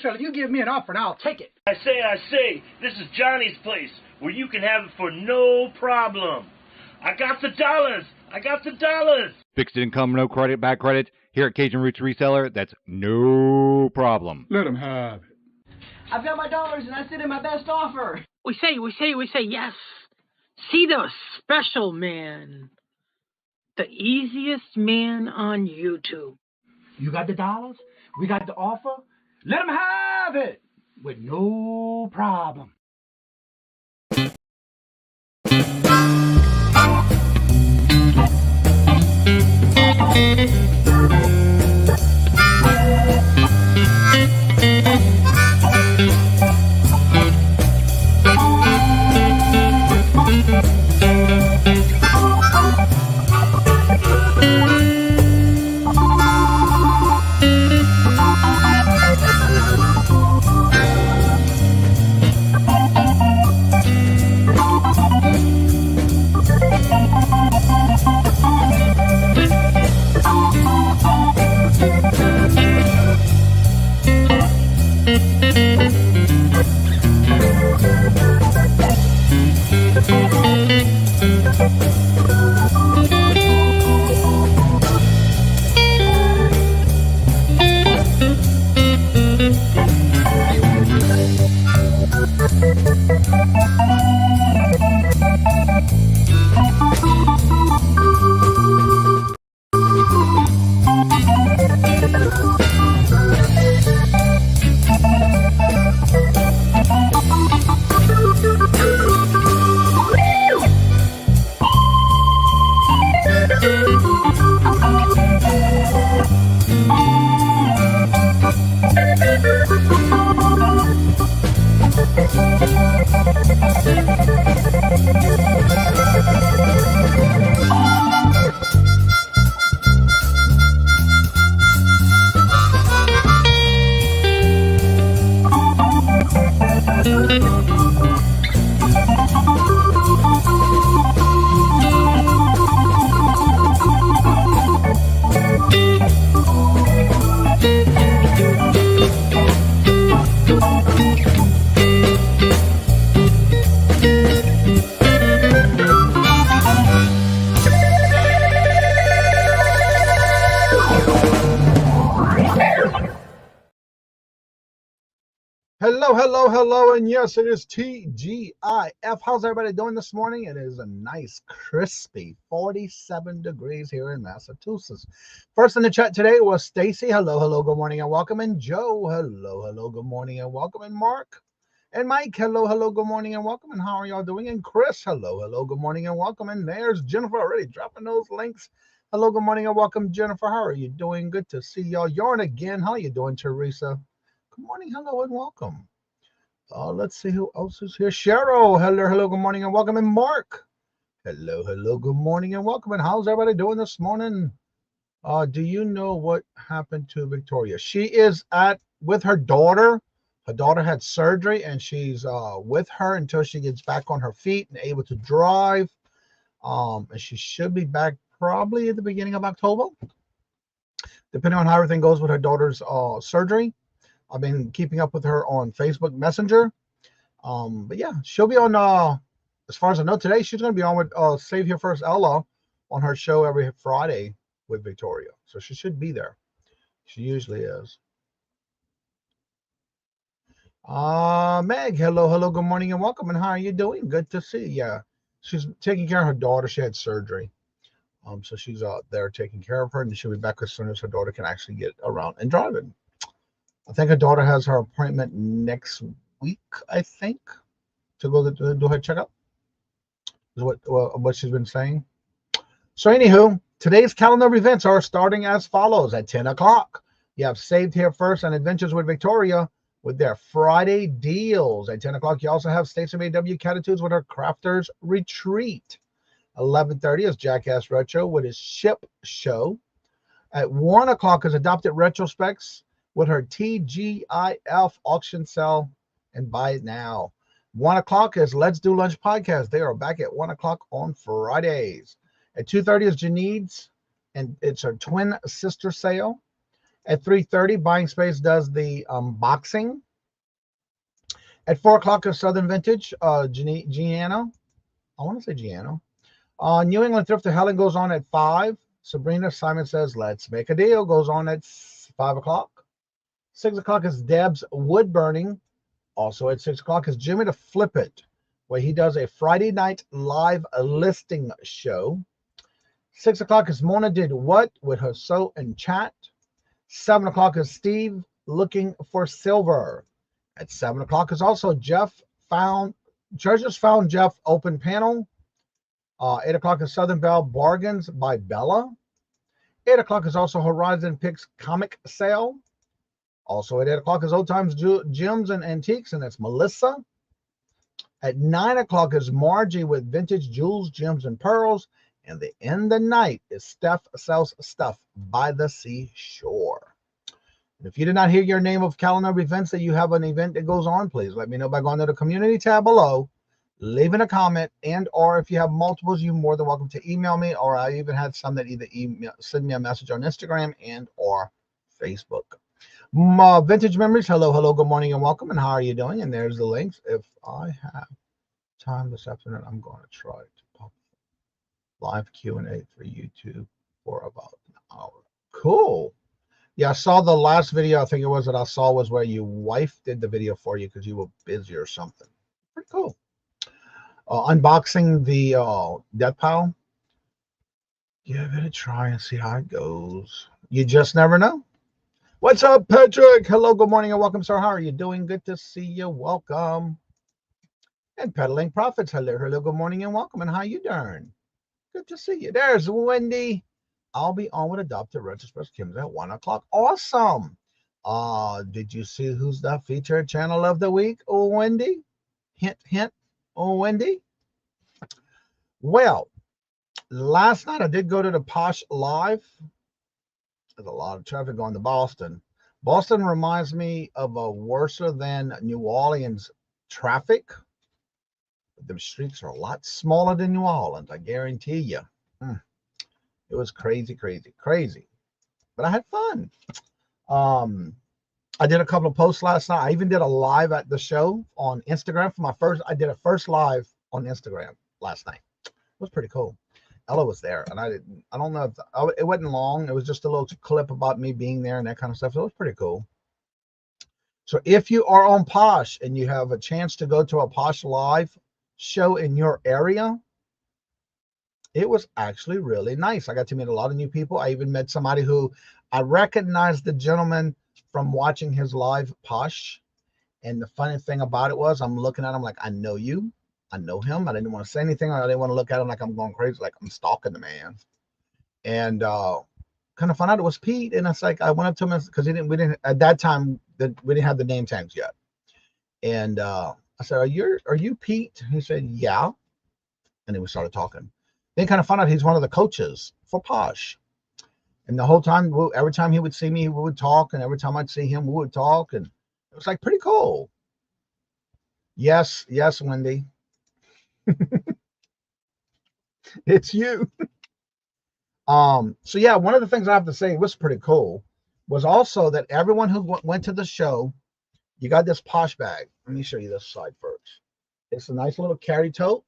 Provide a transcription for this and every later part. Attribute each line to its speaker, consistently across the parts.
Speaker 1: Reseller, you give me an offer and I'll take it.
Speaker 2: I say, this is Johnny's place, where you can have it for no problem. I got the dollars.
Speaker 3: Fixed income, no credit, back credit. Here at Kajun Roots Reseller, that's no problem.
Speaker 1: Let him have it.
Speaker 4: I've got my dollars and I sit in my best offer.
Speaker 5: We say, yes. See the special man. The easiest man on YouTube.
Speaker 1: You got the dollars? We got the offer? Let him have it with no problem.
Speaker 6: Hello, and yes, it is TGIF. How's everybody doing this morning? It is a nice, crispy 47 degrees here in Massachusetts. First in the chat today was Stacy. Hello, good morning and welcome. And Joe, hello, good morning and welcome. And Mark and Mike, hello, good morning and welcome. And how are y'all doing? And Chris, hello, good morning and welcome. And there's Jennifer already dropping those links. Hello, good morning and welcome, Jennifer. How are you doing? Good to see y'all. Yarn again. How are you doing, Teresa? Good morning, hello, and welcome. Let's see who else is here. Cheryl, hello, good morning and welcome. And Mark, hello, good morning and welcome. And how's everybody doing this morning? Do you know what happened to Victoria? She is with her daughter. Her daughter had surgery, and she's with her until she gets back on her feet and able to drive. And she should be back probably at the beginning of October, depending on how everything goes with her daughter's surgery. I've been keeping up with her on Facebook Messenger. But yeah, she'll be on, as far as I know today, she's going to be on with Save Here First Ella on her show every Friday with Victoria. So she should be there. She usually is. Meg, hello, good morning and welcome. And how are you doing? Good to see you. Yeah, she's taking care of her daughter. She had surgery. So she's there taking care of her, and she'll be back as soon as her daughter can actually get around and driving. I think her daughter has her appointment next week, I think, to go to do her checkup. Is what she's been saying. So anywho, today's calendar of events are starting as follows. At 10 o'clock, you have Saved Here First and Adventures with Victoria with their Friday deals. At 10 o'clock, you also have Stacey May W. Catitudes with her Crafters Retreat. 11:30 is Jackass Retro with his Ship Show. At 1 o'clock is Adopted Retrospects with her TGIF auction sale and buy it now. 1 o'clock is Let's Do Lunch podcast. They are back at 1 o'clock on Fridays. At 2:30 is Janine's, and it's her twin sister sale. At 3:30, Buying Space does the unboxing. At 4 o'clock is Southern Vintage, Giano. I want to say Giano. New England Thrift to Helen goes on at 5. Sabrina Simon Says, Let's Make a Deal goes on at 5 o'clock. 6 o'clock is Deb's Wood Burning. Also at 6 o'clock is Jimmy to Flip It, where he does a Friday night live listing show. 6 o'clock is Mona Did What with her sew and chat. 7 o'clock is Steve Looking for Silver. At 7 o'clock is also Treasures Found Jeff open panel. 8 o'clock is Southern Belle Bargains by Bella. 8 o'clock is also Horizon Picks comic sale. Also at 8 o'clock is Old Times Gems and Antiques, and that's Melissa. At 9 o'clock is Margie with Vintage Jewels, Gems, and Pearls. And the end of the night is Steph Sells Stuff by the Seashore. And if you did not hear your name of calendar events that you have an event that goes on, please let me know by going to the community tab below, leaving a comment, and or if you have multiples, you're more than welcome to email me, or I even had some that either send me a message on Instagram and or Facebook. Vintage Memories, hello, good morning and welcome, and how are you doing? And there's the links. If I have time this afternoon, I'm going to try to pop live Q&A for YouTube for about an hour. Cool. Yeah, I saw the last video, I think it was that I saw was where your wife did the video for you because you were busy or something. Pretty cool. Unboxing the Death Pile. Give it a try and see how it goes. You just never know. What's up, Patrick? Hello, good morning and welcome, sir. How are you doing? Good to see you. Welcome. And Peddling Profits. Hello, good morning and welcome. And how you doing? Good to see you. There's Wendy. I'll be on with Adopted Red Express Kim's at 1 o'clock. Awesome. Did you see who's the featured channel of the week? Oh, Wendy. Hint, hint. Oh, Wendy. Well, last night I did go to the Posh Live. There's a lot of traffic going to Boston. Boston reminds me of a worse than New Orleans traffic. The streets are a lot smaller than New Orleans, I guarantee you. It was crazy. But I had fun. I did a couple of posts last night. I even did a live at the show on Instagram for my first. I did a first live on Instagram last night. It was pretty cool. Ella was there, and I don't know if it wasn't long. It was just a little clip about me being there and that kind of stuff. So it was pretty cool. So if you are on Posh and you have a chance to go to a Posh Live show in your area, it was actually really nice. I got to meet a lot of new people. I even met somebody who I recognized the gentleman from watching his live Posh. And the funny thing about it was I'm looking at him like, I know you. I know him. I didn't want to say anything. I didn't want to look at him like I'm going crazy, like I'm stalking the man. And kind of found out it was Pete. And it's like I went up to him because we didn't at that time we didn't have the name tags yet. And I said, Are you Pete? He said, yeah. And then we started talking. Then kind of found out he's one of the coaches for Posh. And the whole time, every time he would see me, we would talk. And every time I'd see him, we would talk. And it was like pretty cool. Yes, Wendy. It's you. So yeah, one of the things I have to say was pretty cool was also that everyone who went to the show, you got this Posh bag. Let me show you this side first. It's a nice little carry tote.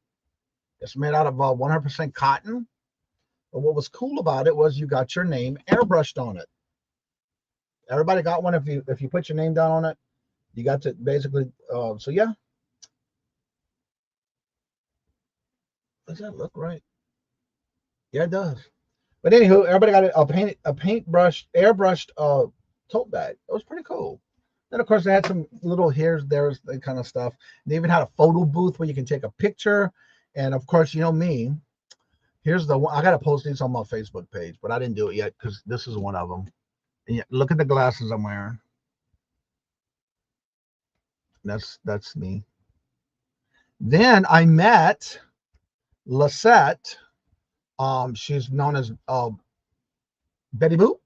Speaker 6: It's made out of 100% cotton. But what was cool about it was you got your name airbrushed on it. Everybody got one. If you put your name down on it, you got to basically. So yeah. Does that look right? Yeah, it does. But anywho, everybody got a paintbrush, airbrushed tote bag. It was pretty cool. Then of course they had some little here's, there's, that kind of stuff. They even had a photo booth where you can take a picture. And of course, you know me. Here's the one. I gotta post these on my Facebook page, but I didn't do it yet because this is one of them. And yeah, look at the glasses I'm wearing. That's me. Then I met Lisette. She's known as Betty Boop.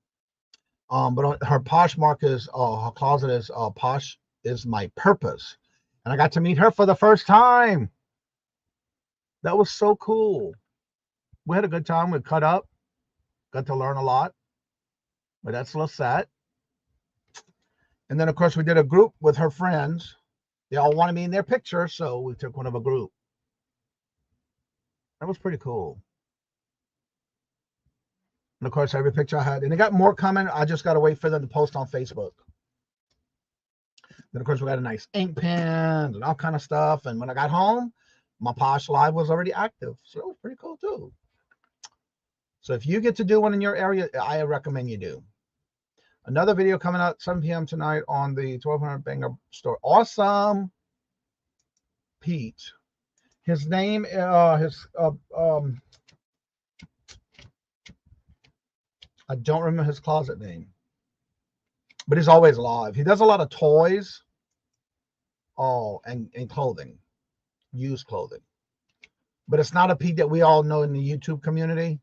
Speaker 6: But her Posh mark is her closet is Posh is my purpose. And I got to meet her for the first time. That was so cool. We had a good time. We cut up, got to learn a lot. But that's Lisette. And then, of course, we did a group with her friends. They all wanted me in their picture, so we took one of a group. That was pretty cool. And, of course, every picture I had. And they got more coming. I just got to wait for them to post on Facebook. Then, of course, we got a nice ink pen and all kind of stuff. And when I got home, my Posh Live was already active. So it was pretty cool, too. So if you get to do one in your area, I recommend you do. Another video coming out 7 p.m. tonight on the 1200 Banger store. Awesome. Pete. His name, I don't remember his closet name, but he's always live. He does a lot of toys, and clothing, used clothing. But it's not a Pete that we all know in the YouTube community.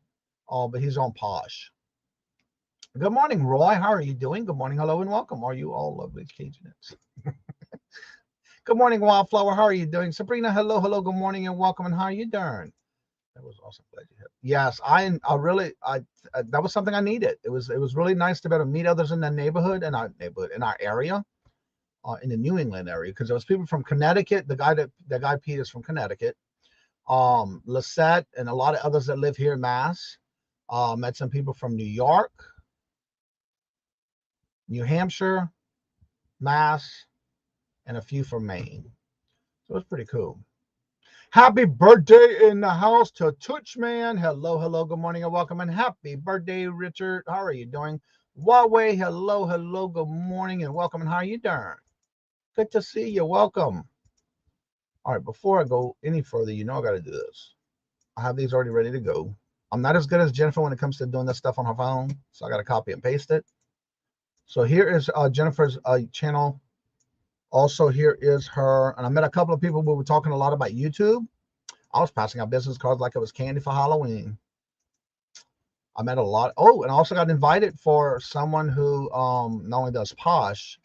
Speaker 6: But he's on Posh. Good morning, Roy. How are you doing? Good morning, hello, and welcome. Are you all lovely Cajunettes? Good morning, Wildflower. How are you doing? Sabrina, hello, hello, good morning, and welcome. And how are you doing? That was awesome. Glad you had. Yes, I really, that was something I needed. It was really nice to be able to meet others in the neighborhood, in our area, in the New England area, because there was people from Connecticut. The guy Pete is from Connecticut. Lisette and a lot of others that live here in Mass. Met some people from New York, New Hampshire, Mass, and a few from Maine. So it's pretty cool. Happy birthday in the house to Tooch Man. Hello, hello, good morning and welcome. And happy birthday, Richard. How are you doing? Huawei, hello, hello, good morning and welcome. And how are you doing? Good to see you. Welcome. All right, before I go any further, I got to do this. I have these already ready to go. I'm not as good as Jennifer when it comes to doing this stuff on her phone, so I got to copy and paste it. So here is Jennifer's channel. Also, here is her, and I met a couple of people who were talking a lot about YouTube. I was passing out business cards like it was candy for Halloween. I met a lot. Oh, and I also got invited for someone who not only does Posh,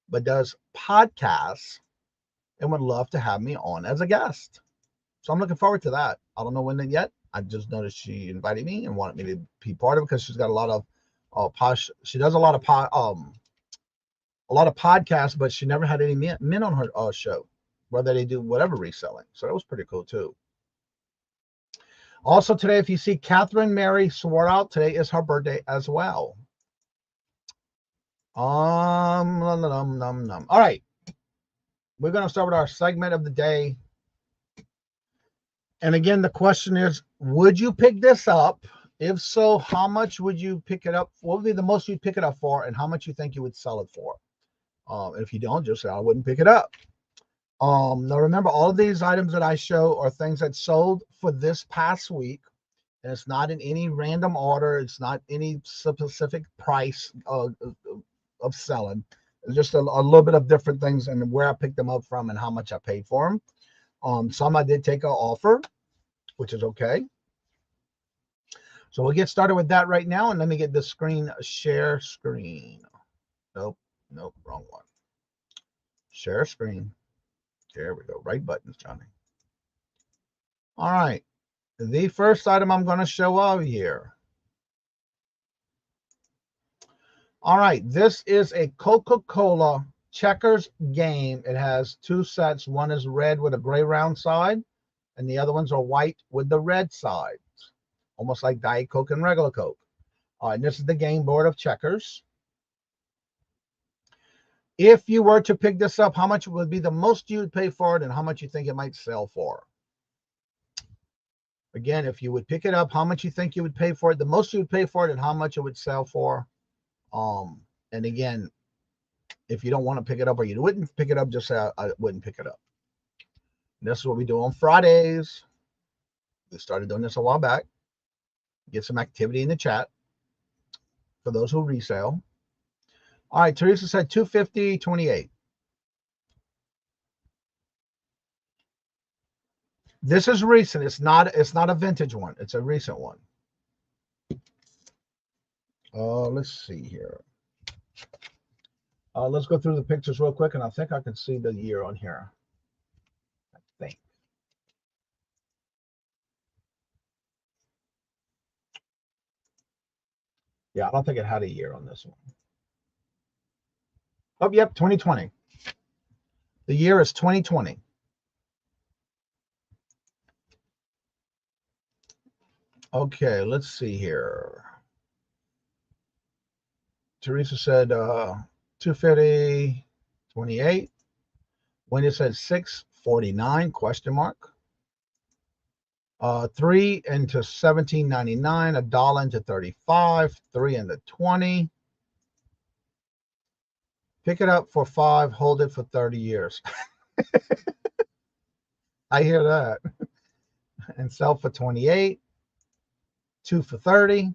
Speaker 6: but does podcasts and would love to have me on as a guest. So I'm looking forward to that. I don't know when yet. I just noticed she invited me and wanted me to be part of it because she's got a lot of Posh. She does a lot of podcasts, but she never had any men on her show, whether they do whatever reselling. So that was pretty cool too. Also today, if you see Catherine Mary swore out, today is her birthday as well. All right, we're going to start with our segment of the day. And again, the question is, would you pick this up? If so, how much would you pick it up? What would be the most you'd pick it up for, and how much you think you would sell it for? If you don't, just say I wouldn't pick it up. Now remember, all of these items that I show are things that sold for this past week, and it's not in any random order. It's not any specific price of selling. It's just a little bit of different things and where I picked them up from and how much I paid for them. Some I did take an offer, which is okay. So we'll get started with that right now. And let me get the screen, share screen. Nope, wrong one. Share screen. There we go. Right buttons, Johnny. All right. The first item I'm going to show over here. All right. This is a Coca-Cola checkers game. It has two sets. One is red with a gray round side, and the other ones are white with the red sides, almost like Diet Coke and regular Coke. All right, and this is the game board of checkers. If you were to pick this up, how much would be the most you would pay for it, and how much you think it might sell for? Again, if you would pick it up, how much you think you would pay for it, the most you would pay for it, and how much it would sell for. And again, if you don't want to pick it up or you wouldn't pick it up, just say I wouldn't pick it up. And this is what we do on Fridays. We started doing this a while back. Get some activity in the chat for those who resell. All right, Teresa said 250.28. This is recent. It's not a vintage one. It's a recent one. Let's see here. Let's go through the pictures real quick, and I think I can see the year on here. I think. Yeah, I don't think it had a year on this one. Oh, yep, 2020. The year is 2020. Okay, let's see here. Teresa said 250, 28. Wendy said 649, question mark. 3 into 17.99, $1 into 35, 3 into 20. Pick it up for 5, hold it for 30 years. I hear that. And sell for 28, 2 for 30.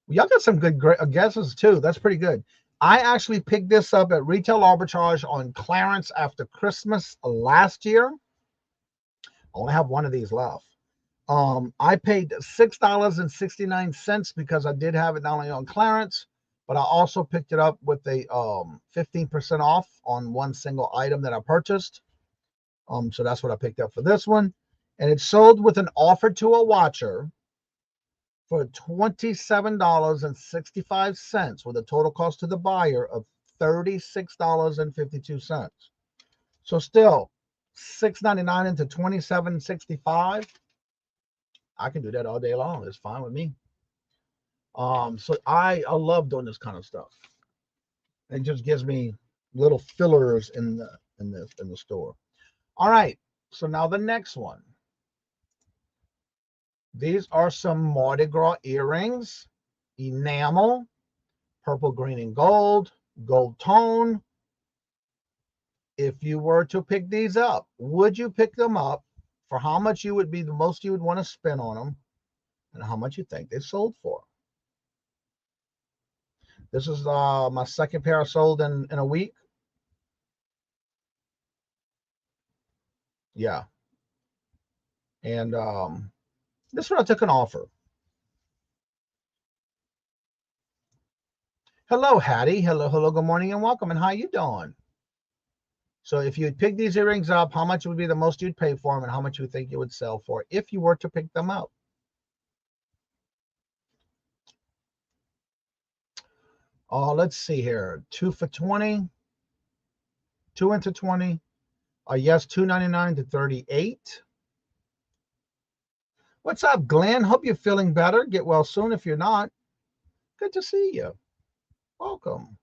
Speaker 6: Y'all got some good guesses too. That's pretty good. I actually picked this up at Retail Arbitrage on clearance after Christmas last year. I only have one of these left. I paid $6.69 because I did have it not only on clearance, but I also picked it up with a 15% off on one single item that I purchased. So that's what I picked up for this one. And it sold with an offer to a watcher for $27.65 with a total cost to the buyer of $36.52. So still $6.99 into $27.65. I can do that all day long. It's fine with me. So I love doing this kind of stuff. It just gives me little fillers in the store. All right. So now the next one. These are some Mardi Gras earrings, enamel, purple, green, and gold, gold tone. If you were to pick these up, would you pick them up for how much you would be the most you would want to spend on them and how much you think they sold for? This is my second pair I sold in a week. Yeah. And this one I took an offer. Hello, Hattie. Hello, good morning and welcome. And how you doing? So if you'd pick these earrings up, how much would be the most you'd pay for them and how much you think you would sell for if you were to pick them up? Let's see here. 2 for 20. 2 into 20. Yes, $2.99 to $38. What's up, Glenn? Hope you're feeling better. Get well soon if you're not. Good to see you. Welcome.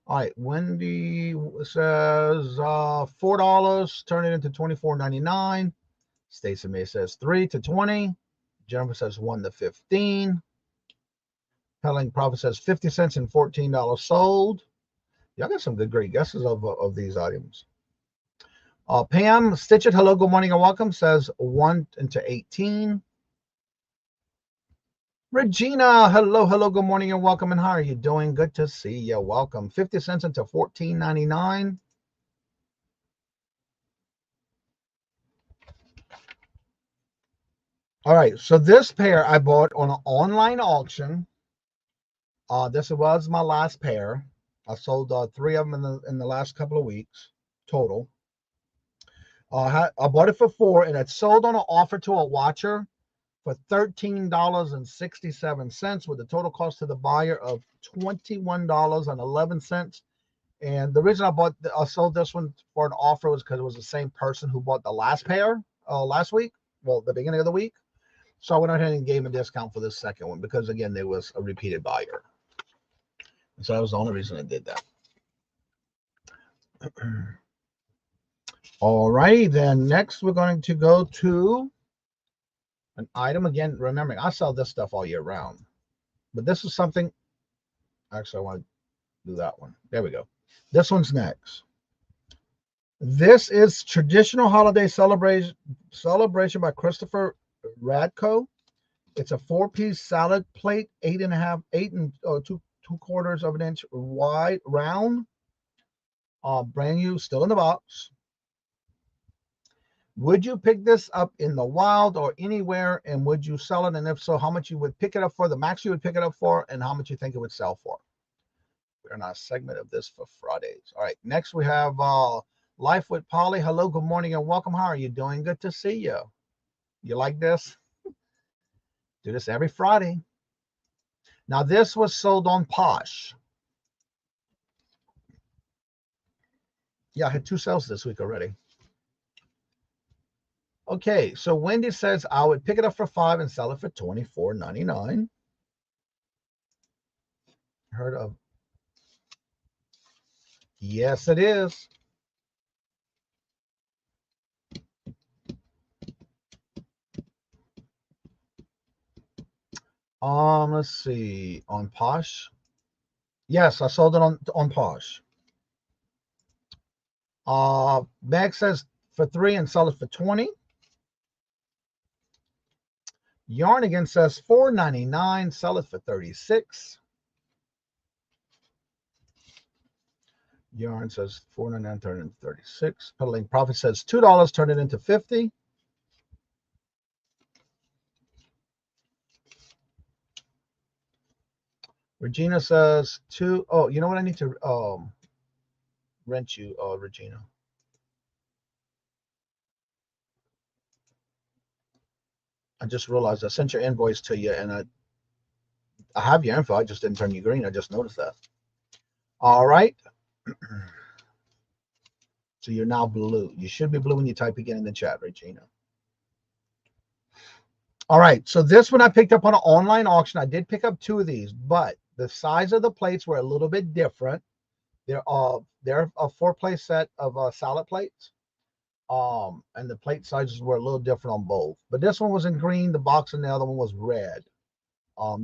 Speaker 6: All right, Wendy says $4. Turn it into $24.99. Stacey May says 3 to 20. Jennifer says 1 to 15. Pelling Profit says 50 cents and $14 sold. Y'all got some great guesses of these items. Pam Stitch It, hello, good morning and welcome, says 1 into 18. Regina, hello, good morning and welcome. And how are you doing? Good to see you. Welcome. 50 cents into $14.99. All right, so this pair I bought on an online auction. This was my last pair. I sold 3 of them in the last couple of weeks total. I bought it for 4, and it sold on an offer to a watcher for $13.67 with a total cost to the buyer of $21.11. And the reason I sold this one for an offer was because it was the same person who bought the last pair last week, well, the beginning of the week. So I went ahead and gave him a discount for this second one because, again, there was a repeated buyer. So that was the only reason I did that. All right, then next we're going to go to an item. Again, remembering I sell this stuff all year round, but this is something. Actually, I want to do that one. There we go. This one's next. This is traditional holiday celebration by Christopher Radko. It's a 4-piece salad plate, 8 and 2/4 of an inch wide, round. Brand new, still in the box. Would you pick this up in the wild or anywhere, and would you sell it? And if so, how much you would pick it up for, the max you would pick it up for, and how much you think it would sell for? We're in our segment of this for Fridays. All right, next we have Life with Polly. Hello, good morning, and welcome. How are you doing? Good to see you. You like this? Do this every Friday. Now, this was sold on Posh. Yeah, I had 2 sales this week already. Okay, so Wendy says I would pick it up for $5 and sell it for $24.99. Heard of? Yes, it is. Let's see. On Posh. Yes, I sold it on Posh. Meg says for $3 and sell it for $20. Yarnigan says $4.99, sell it for $36. Yarn says $4.99, turn it into $36. Peddling Profit says $2, turn it into $50. Regina says oh, you know what? I need to rent you, Regina. I just realized I sent your invoice to you, and I have your info. I just didn't turn you green. I just noticed that. All right. So you're now blue. You should be blue when you type again in the chat, Regina. All right. So this one I picked up on an online auction. I did pick up 2 of these, but the size of the plates were a little bit different. They're a 4-plate set of salad plates. And the plate sizes were a little different on both. But this one was in green, the box, and the other one was red.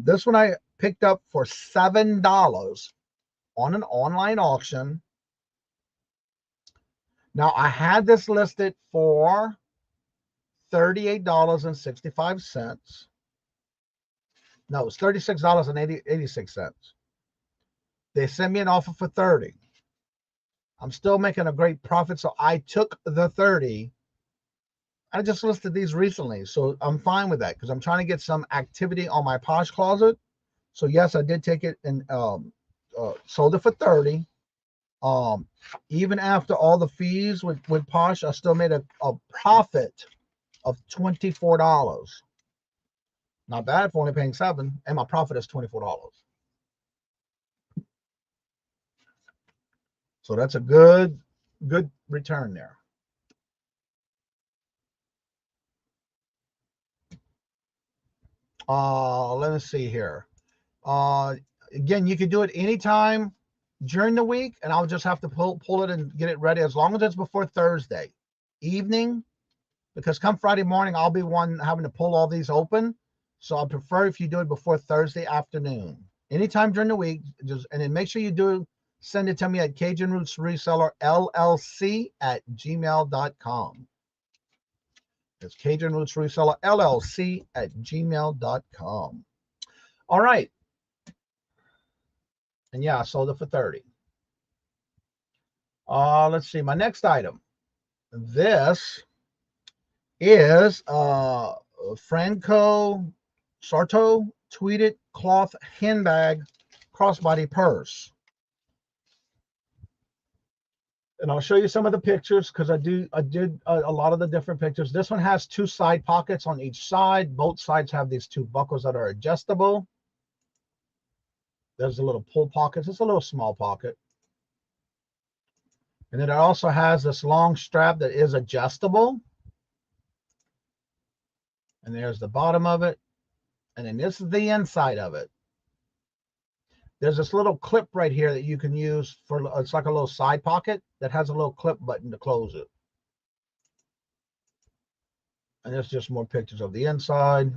Speaker 6: This one I picked up for $7 on an online auction. Now I had this listed for $38.65. No, it was $36.86. They sent me an offer for $30. I'm still making a great profit, so I took the $30. I just listed these recently, so I'm fine with that because I'm trying to get some activity on my Posh closet. So yes, I did take it and sold it for $30. Even after all the fees with Posh, I still made a profit of $24. Not bad for only paying $7, and my profit is $24. So that's a good return there. Let me see here. Again, you can do it anytime during the week, and I'll just have to pull it and get it ready as long as it's before Thursday evening, because come Friday morning, I'll be one having to pull all these open. So I prefer if you do it before Thursday afternoon. Anytime during the week, and then make sure you send it to me at Cajun Roots Reseller LLC at gmail.com. It's Cajun Roots Reseller LLC at gmail.com. All right. And yeah, I sold it for $30. Let's see. My next item. This is Franco Sarto tweeted cloth handbag crossbody purse. And I'll show you some of the pictures because I did a lot of the different pictures. This one has 2 side pockets on each side. Both sides have these 2 buckles that are adjustable. There's a little pull pocket. It's a little small pocket. And then it also has this long strap that is adjustable. And there's the bottom of it. And then this is the inside of it. There's this little clip right here that you can use for, it's like a little side pocket that has a little clip button to close it. And there's just more pictures of the inside.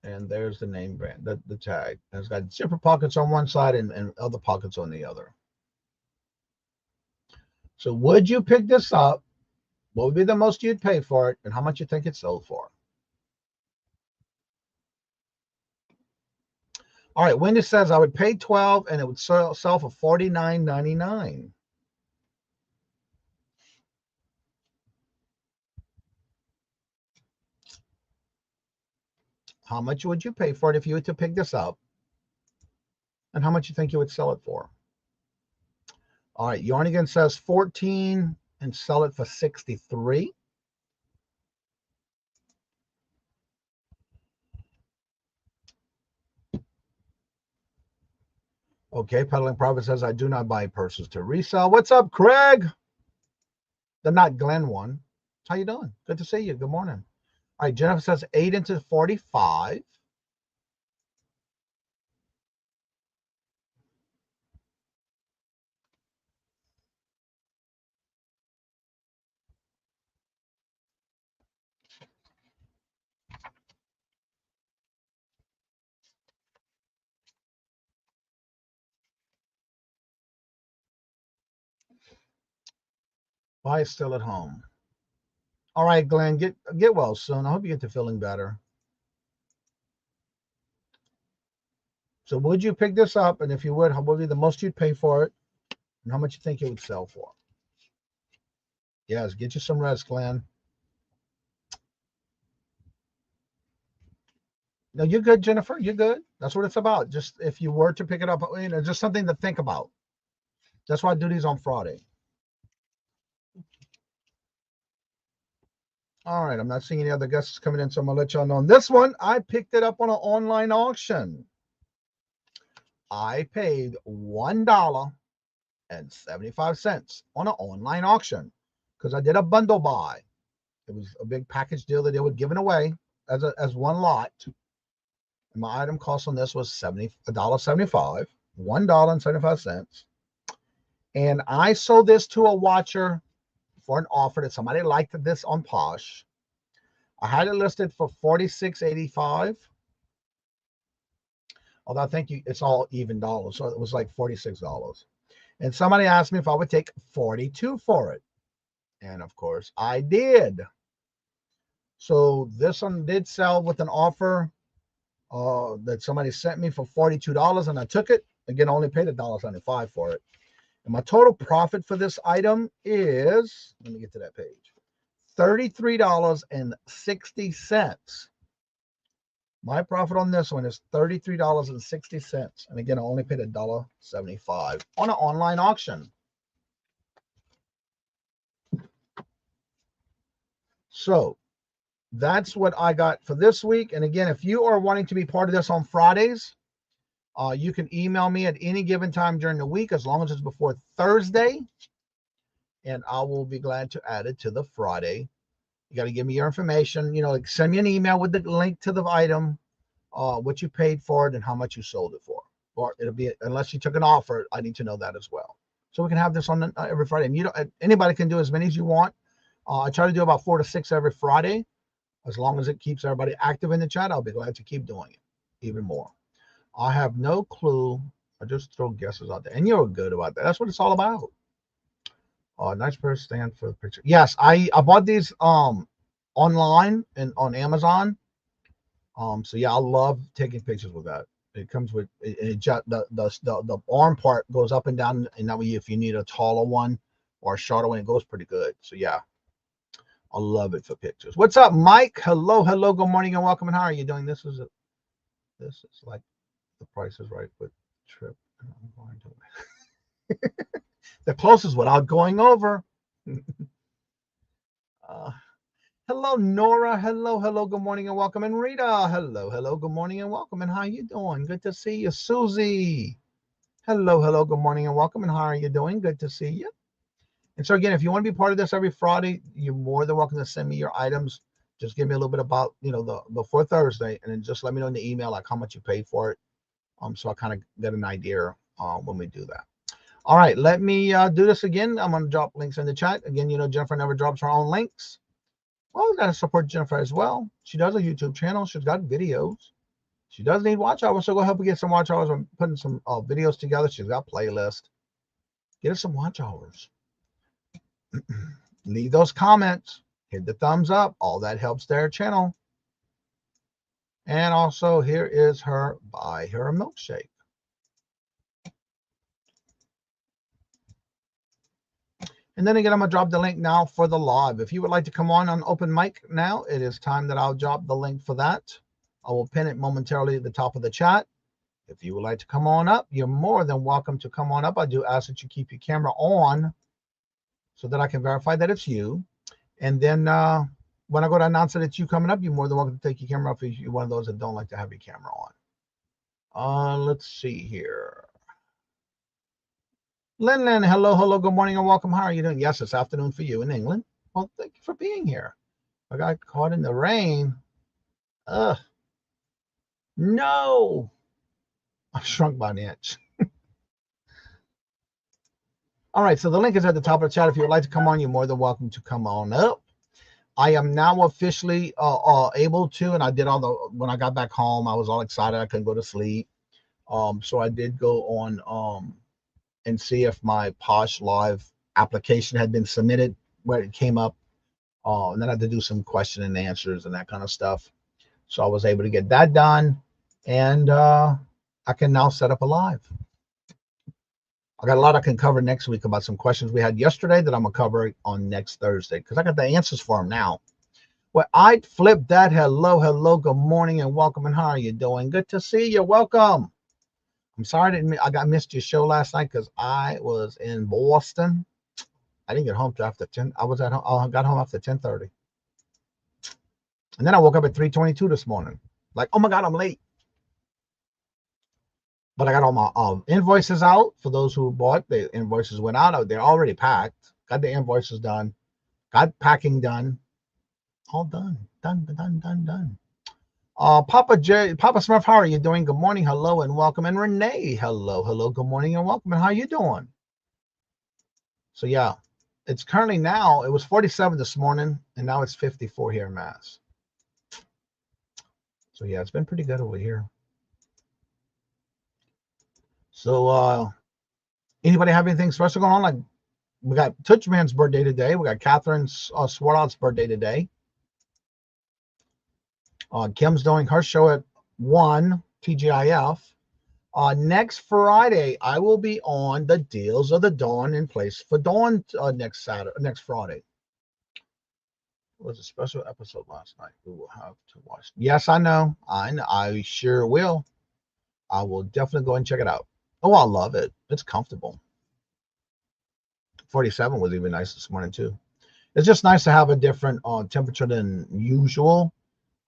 Speaker 6: And there's the name brand, the tag. And it's got zipper pockets on one side and other pockets on the other. So would you pick this up? What would be the most you'd pay for it? And how much you think it sold for? All right, Wendy says I would pay $12 and it would sell for $49.99. How much would you pay for it if you were to pick this up? And how much you think you would sell it for? All right, Yarnigan says 14 and sell it for 63. Okay, Peddling Prophet says, I do not buy purses to resell. What's up, Craig? The not Glenn one. How you doing? Good to see you. Good morning. All right, Jennifer says 8 into 45. Why is still at home? All right, Glenn, get well soon. I hope you get to feeling better. So would you pick this up? And if you would, how would be the most you'd pay for it? And how much you think it would sell for? Yes, get you some rest, Glenn. No, you're good, Jennifer. You're good. That's what it's about. Just if you were to pick it up, just something to think about. That's why I do these on Friday. All right, I'm not seeing any other guests coming in, so I'm going to let y'all know. On this one, I picked it up on an online auction. I paid $1.75 on an online auction because I did a bundle buy. It was a big package deal that they were giving away as one lot. And my item cost on this was $1.75, $1.75. And I sold this to a watcher for an offer that somebody liked this on Posh. I had it listed for $46.85. Although I think it's all even dollars, so it was like $46. And somebody asked me if I would take $42 for it. And of course I did. So this one did sell with an offer that somebody sent me for $42, and I took it. Again, I only paid $1.75 for it. And my total profit for this item is, let me get to that page, $33.60. My profit on this one is $33.60. And again, I only paid $1.75 on an online auction. So that's what I got for this week. And again, if you are wanting to be part of this on Fridays, you can email me at any given time during the week, as long as it's before Thursday, and I will be glad to add it to the Friday. You got to give me your information, like send me an email with the link to the item, what you paid for it and how much you sold it for. Or it'll be, unless you took an offer, I need to know that as well. So we can have this on every Friday. And anybody can do as many as you want. I try to do about 4 to 6 every Friday. As long as it keeps everybody active in the chat, I'll be glad to keep doing it even more. I have no clue. I just throw guesses out there. And you're good about that. That's what it's all about. Nice pair stand for the picture. Yes, I bought these online and on Amazon. So yeah, I love taking pictures with that. It comes with the arm part goes up and down, and that way if you need a taller one or a shorter one, it goes pretty good. So yeah, I love it for pictures. What's up, Mike? Hello, good morning and welcome. And how are you doing? This is like The Price is Right with trip. And I'm going to the closest without going over. Hello, Nora. Hello, good morning and welcome. And Rita, hello, good morning and welcome. And how you doing? Good to see you. Susie, hello, good morning and welcome. And how are you doing? Good to see you. And so again, if you want to be part of this every Friday, you're more than welcome to send me your items. Just give me a little bit about, the before Thursday, and then just let me know in the email like how much you paid for it. So I kind of get an idea when we do that. All right, let me do this again. I'm going to drop links in the chat. Again, Jennifer never drops her own links. Well, we got to support Jennifer as well. She does a YouTube channel. She's got videos. She does need watch hours, so go help her get some watch hours. I'm putting some videos together. She's got a playlist. Get her some watch hours. Leave those comments. Hit the thumbs up. All that helps their channel. And also, here is her buy her a milkshake. And then again, I'm going to drop the link now for the live. If you would like to come on open mic now, it is time that I'll drop the link for that. I will pin it momentarily at the top of the chat. If you would like to come on up, you're more than welcome to come on up. I do ask that you keep your camera on so that I can verify that it's you. And then when I go to announce that it's you coming up, you're more than welcome to take your camera off if you're one of those that don't like to have your camera on. Let's see here. Lin, hello, good morning and welcome. How are you doing? Yes, it's afternoon for you in England. Well, thank you for being here. I got caught in the rain. Ugh. No. I've shrunk by an inch. All right, so the link is at the top of the chat. If you would like to come on, you're more than welcome to come on up. I am now officially able to, and I did when I got back home, I was all excited. I couldn't go to sleep. So I did go on and see if my Posh Live application had been submitted, where it came up. And then I had to do some question and answers and that kind of stuff. So I was able to get that done, and I can now set up a live. I got a lot I can cover next week about some questions we had yesterday that I'm going to cover on next Thursday because I got the answers for them now. Well, I'd flip that. Hello, good morning and welcome. And how are you doing? Good to see you. Welcome. I'm sorry I missed your show last night because I was in Boston. I didn't get home till after 10. I was at home. I got home after 10:30. And then I woke up at 3:22 this morning. Like, oh my God, I'm late. But I got all my invoices out for those who bought. The invoices went out. They're already packed. Got the invoices done. Got packing done. All done. Done. Papa Smurf, how are you doing? Good morning. Hello and welcome. And Renee, hello. Good morning and welcome. And how you doing? So yeah, it's currently now. It was 47 this morning, and now it's 54 here in Mass. So yeah, it's been pretty good over here. So anybody have anything special going on? Like, we got Touchman's birthday today. We got Catherine Swarthout's birthday today. Kim's doing her show at 1 TGIF. Next Friday, I will be on the Deals of the Dawn in place for Dawn next Friday. It was a special episode last night. We will have to watch. Yes, I know. I sure will. I will definitely go and check it out. Oh, I love it. It's comfortable. 47 was even nice this morning too. It's just nice to have a different temperature than usual.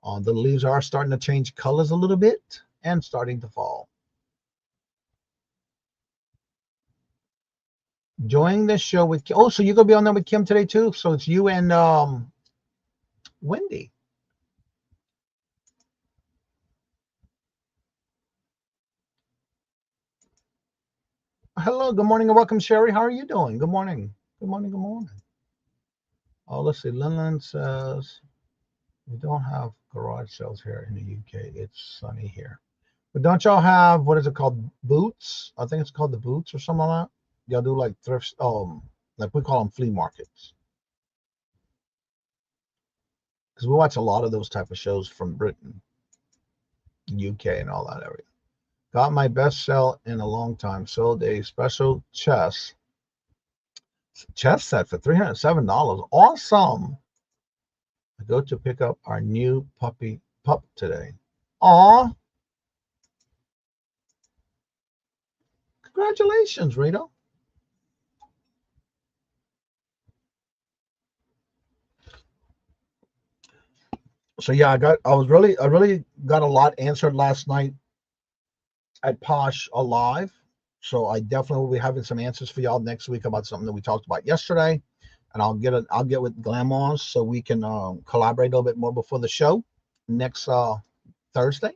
Speaker 6: The leaves are starting to change colors a little bit and starting to fall. Joining the show with Kim. Oh, so you're gonna be on there with Kim today too? So it's you and Wendy. Hello, good morning and welcome, Sherry. How are you doing? Good morning. Good morning. Oh, let's see. Lin says we don't have garage sales here in the UK. It's sunny here. But don't y'all have, what is it called? Boots? I think it's called the Boots or something like that. Y'all do like thrift, like we call them flea markets. Because we watch a lot of those type of shows from Britain, UK, and all that area. Got my best sell in a long time. Sold a special chess set for $307. Awesome. I go to pick up our new pup today. Aw. Congratulations, Rita. So yeah, I really got a lot answered last night at Posh Alive. So I definitely will be having some answers for y'all next week about something that we talked about yesterday. And I'll get with Glamours so we can collaborate a little bit more before the show next Thursday.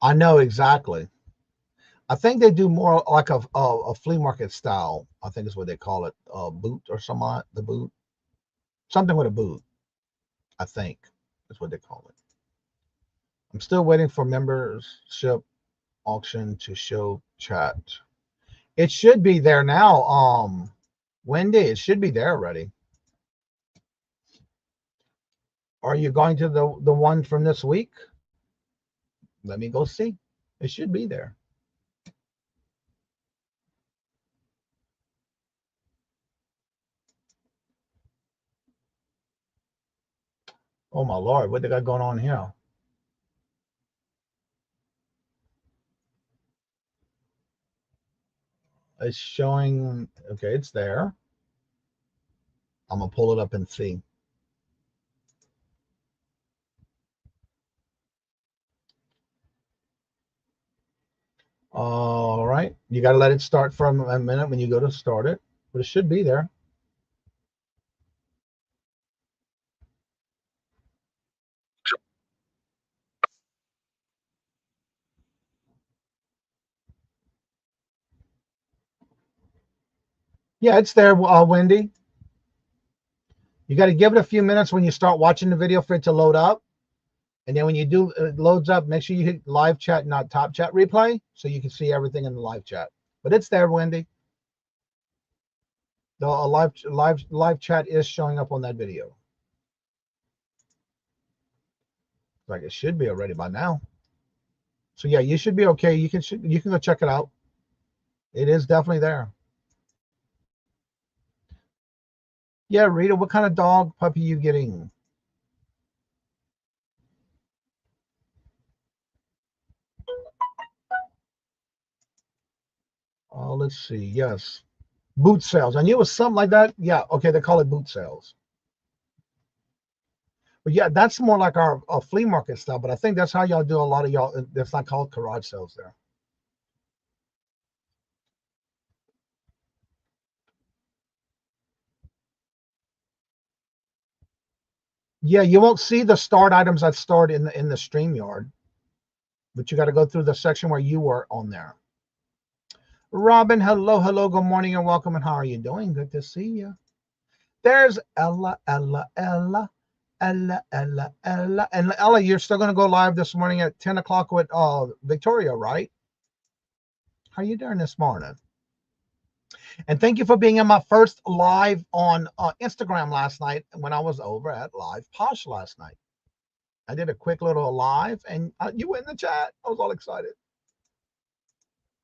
Speaker 6: I know exactly. I think they do more like a flea market style. I think is what they call it, boot or something like the boot, something with a boot. I think is what they call it. I'm still waiting for membership auction to show chat. It should be there now. Wendy, it should be there already. Are you going to the one from this week? Let me go see. It should be there. Oh my Lord, what they got going on here? It's showing, okay, it's there. I'm gonna pull it up and see. All right. You got to let it start for a minute when you go to start it, but it should be there. Yeah, it's there, Wendy. You got to give it a few minutes when you start watching the video for it to load up. And then when you do, it loads up, make sure you hit live chat, not top chat replay, so you can see everything in the live chat. But it's there, Wendy. The live chat is showing up on that video. Like it should be already by now. So yeah, you should be okay. You can go check it out. It is definitely there. Yeah, Rita, what kind of dog puppy you getting? Oh, let's see. Yes. Boot sales. I knew it was something like that. Yeah, okay, they call it boot sales. But yeah, that's more like our flea market stuff. But I think that's how y'all do a lot of y'all. That's not called garage sales there. Yeah, you won't see the start items that start in the StreamYard, but you got to go through the section where you were on there. Robin, hello, good morning and welcome. And how are you doing? Good to see you. There's Ella. And Ella, you're still going to go live this morning at 10 o'clock with Victoria, right? How are you doing this morning? And thank you for being in my first live on Instagram last night when I was over at Live Posh last night. I did a quick little live and you were in the chat. I was all excited.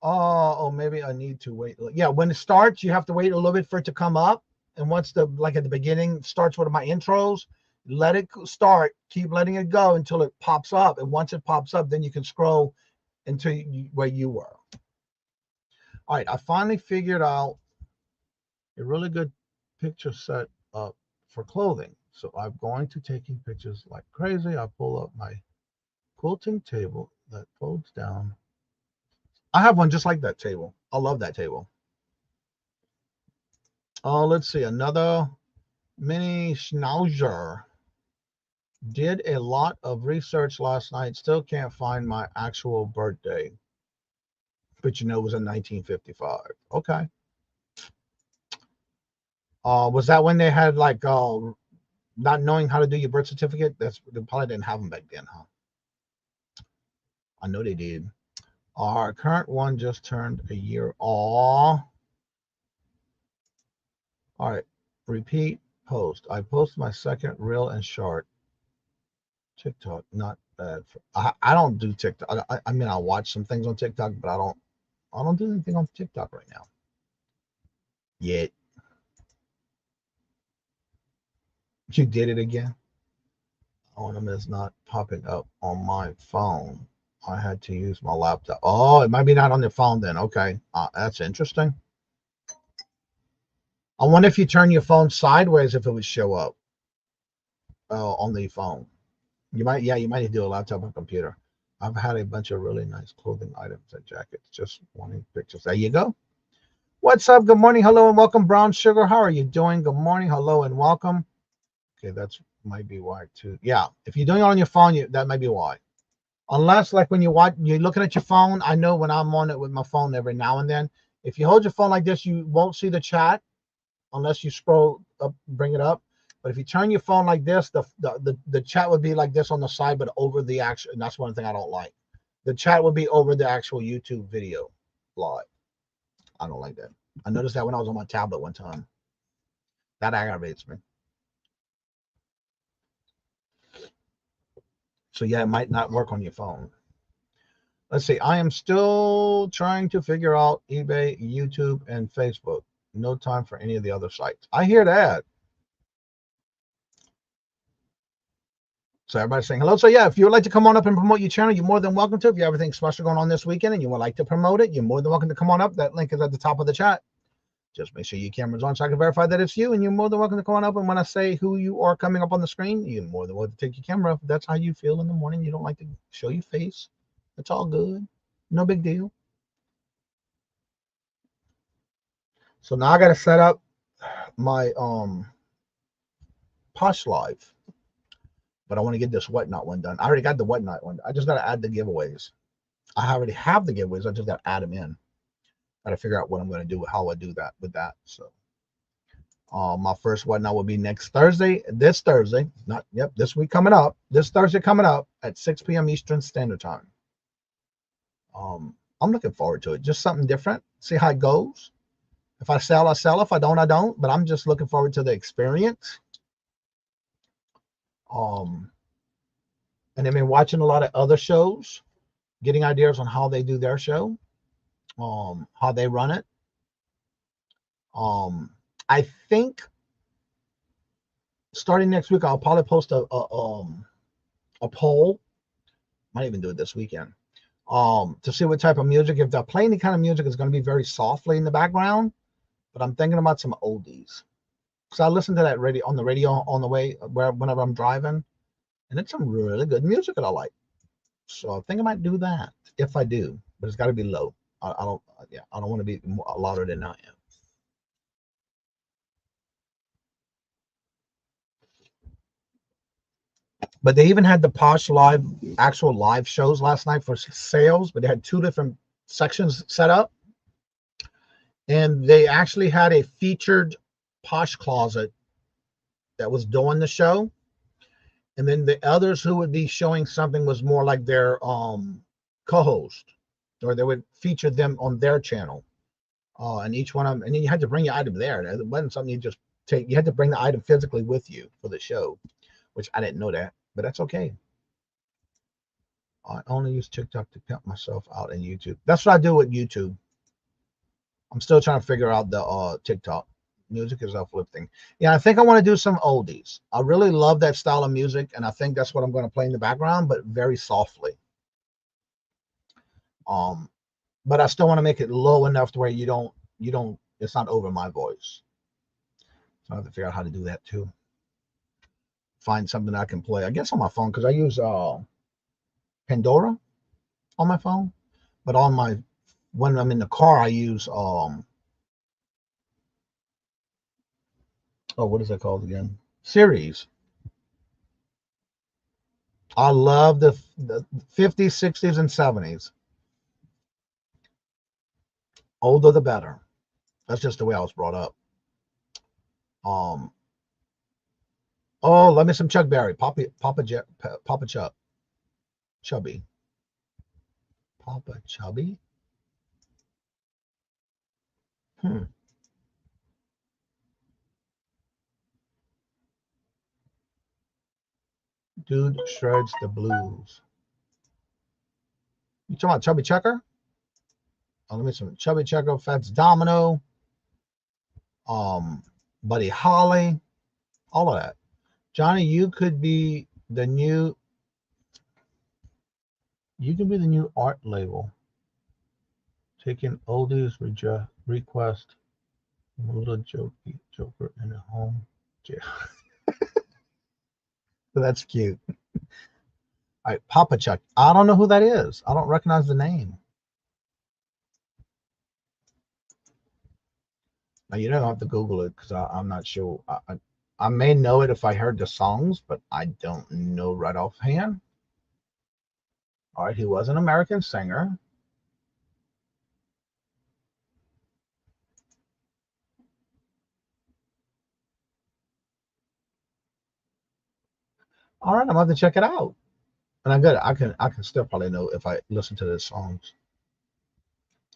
Speaker 6: Oh, maybe I need to wait. Yeah, when it starts, you have to wait a little bit for it to come up. And once like at the beginning starts with my intros, let it start. Keep letting it go until it pops up. And once it pops up, then you can scroll into where you were. All right, I finally figured out a really good picture set up for clothing. So I'm going to taking pictures like crazy. I pull up my quilting table that folds down. I have one just like that table. I love that table. Oh, let's see. Another mini schnauzer. Did a lot of research last night. Still can't find my actual birthday. But you know it was in 1955. Okay. Was that when they had like not knowing how to do your birth certificate? They probably didn't have them back then, huh? I know they did. Our current one just turned a year. All right. Repeat post. I post my second reel and short. TikTok, not bad. I don't do TikTok. I mean, I watch some things on TikTok, but I don't do anything on TikTok right now. Yet. You did it again. Them is not popping up on my phone. I had to use my laptop. Oh, it might be not on the phone then. Okay, that's interesting. I wonder if you turn your phone sideways if it would show up on the phone. You might do a laptop or computer. I've had a bunch of really nice clothing items and jackets. Just wanting pictures. There you go. What's up? Good morning. Hello and welcome, Brown Sugar. How are you doing? Good morning. Hello and welcome. Okay, that's might be why too. Yeah, if you're doing it on your phone, that might be why. Unless like when you're looking at your phone. I know when I'm on it with my phone every now and then. If you hold your phone like this, you won't see the chat unless you scroll up, bring it up. But if you turn your phone like this, the chat would be like this on the side, but over the actual. And that's one thing I don't like. The chat would be over the actual YouTube video live. I don't like that. I noticed that when I was on my tablet one time. That aggravates me. So yeah, it might not work on your phone. Let's see. I am still trying to figure out eBay, YouTube, and Facebook. No time for any of the other sites. I hear that. So everybody's saying hello. So yeah, if you would like to come on up and promote your channel, you're more than welcome to. If you have anything special going on this weekend and you would like to promote it, you're more than welcome to come on up. That link is at the top of the chat. Just make sure your camera's on so I can verify that it's you, and you're more than welcome to come on up. And when I say who you are coming up on the screen, you're more than welcome to take your camera up. If that's how you feel in the morning, you don't like to show your face, it's all good. No big deal. So now I got to set up my Posh Live. But I want to get this Whatnot one done. I already got the Whatnot one. I just got to add the giveaways. I already have the giveaways. I just got to add them in. Got to figure out what I'm going to do, how I do that with that. So my first Whatnot will be next Thursday. This Thursday, this week coming up. This Thursday coming up at 6 p.m. Eastern Standard Time. I'm looking forward to it. Just something different. See how it goes. If I sell, I sell. If I don't, I don't. But I'm just looking forward to the experience. And I've been watching a lot of other shows, getting ideas on how they do their show, how they run it. I think starting next week, I'll probably post a poll. Might even do it this weekend. To see what type of music. If they're playing any kind of music, it's going to be very softly in the background. But I'm thinking about some oldies. So I listen to that radio on the way whenever I'm driving, and it's some really good music that I like. So I think I might do that if I do, but it's got to be low. I don't want to be louder than I am. But they even had the Posh Live, actual live shows last night for sales, but they had 2 different sections set up. And they actually had a featured Posh Closet that was doing the show. And then the others who would be showing something was more like their co-host, or they would feature them on their channel. And each one of them, and then you had to bring your item there. It wasn't something you just take. You had to bring the item physically with you for the show, which I didn't know that, but that's okay. I only use TikTok to pimp myself out in YouTube. That's what I do with YouTube. I'm still trying to figure out the TikTok. Music is uplifting. Yeah, I think I want to do some oldies. I really love that style of music, and I think that's what I'm going to play in the background, but very softly. But I still want to make it low enough to where you don't, it's not over my voice. So I have to figure out how to do that too. Find something I can play, I guess, on my phone, because I use Pandora on my phone, but when I'm in the car, I use what is that called again? Series. I love the 50s, 60s, and 70s. Older the better. That's just the way I was brought up. Let me some Chuck Berry. Papa Chuck. Chubby. Papa Chubby? Dude shreds the blues. You talking about Chubby Checker? Let me some Chubby Checker, Fats Domino, Buddy Holly, all of that. Johnny, you could be the new art label. Taking oldies request, little Joker in a home jail. That's cute. All right, Papa Chuck. I don't know who that is. I don't recognize the name. Now you don't have to Google it because I'm not sure. I may know it if I heard the songs, but I don't know right offhand. All right, he was an American singer. All right, I'm going to check it out. And I can still probably know if I listen to the songs.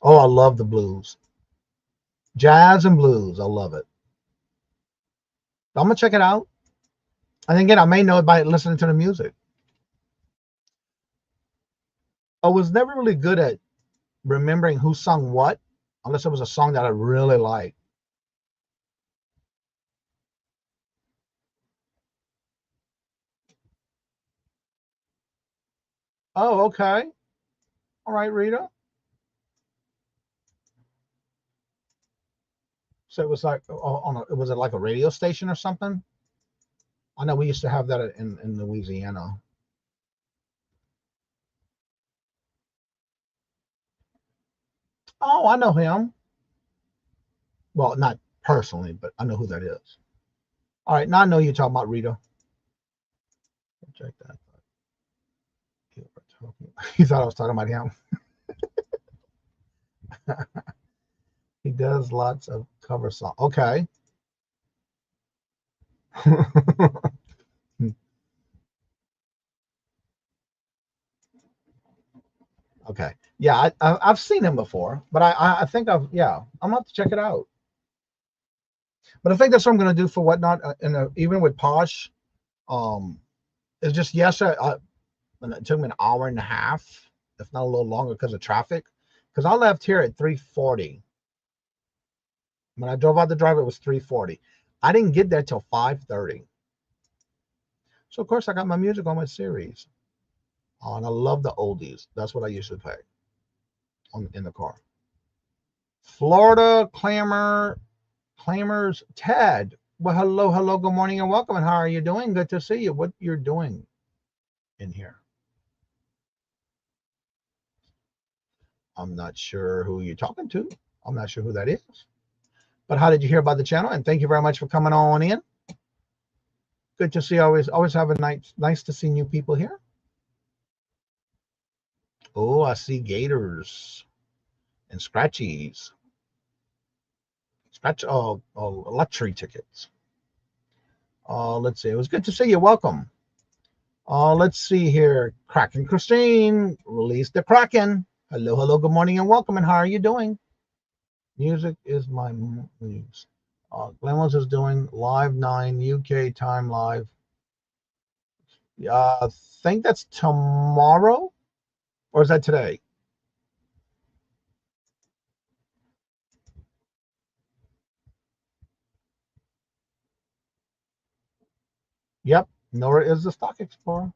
Speaker 6: Oh, I love the blues. Jazz and blues. I love it. I'm going to check it out. And again, I may know it by listening to the music. I was never really good at remembering who sung what, unless it was a song that I really liked. Oh, okay. All right, Rita. So it was like was it like a radio station or something? I know we used to have that in Louisiana. Oh, I know him. Well, not personally, but I know who that is. All right, now I know you're talking about Rita. Check that. He thought I was talking about him. He does lots of cover songs. Okay. Okay. Yeah, I've seen him before, but I think I'm gonna have to check it out. But I think that's what I'm gonna do for Whatnot, even with Posh. It's just yesterday. It took me an hour and a half, if not a little longer, because of traffic. Because I left here at 3:40. When I drove out the drive, it was 3:40. I didn't get there till 5:30. So of course I got my music on my series. And I love the oldies. That's what I usually play in the car. Florida Clamors Ted. Well, hello, good morning and welcome. And how are you doing? Good to see you. What you're doing in here? I'm not sure who you're talking to. I'm not sure who that is. But how did you hear about the channel? And thank you very much for coming on in. Good to see. Always have a nice to see new people here. Oh, I see gators and scratchies. Lottery tickets. Let's see. It was good to see you. Welcome. Let's see here. Kraken Christine, release the Kraken. Hello, good morning and welcome. And how are you doing? Music is my muse. Glenwell's is doing live 9 UK time live. I think that's tomorrow, or is that today? Yep, Nora is the Stock Explorer.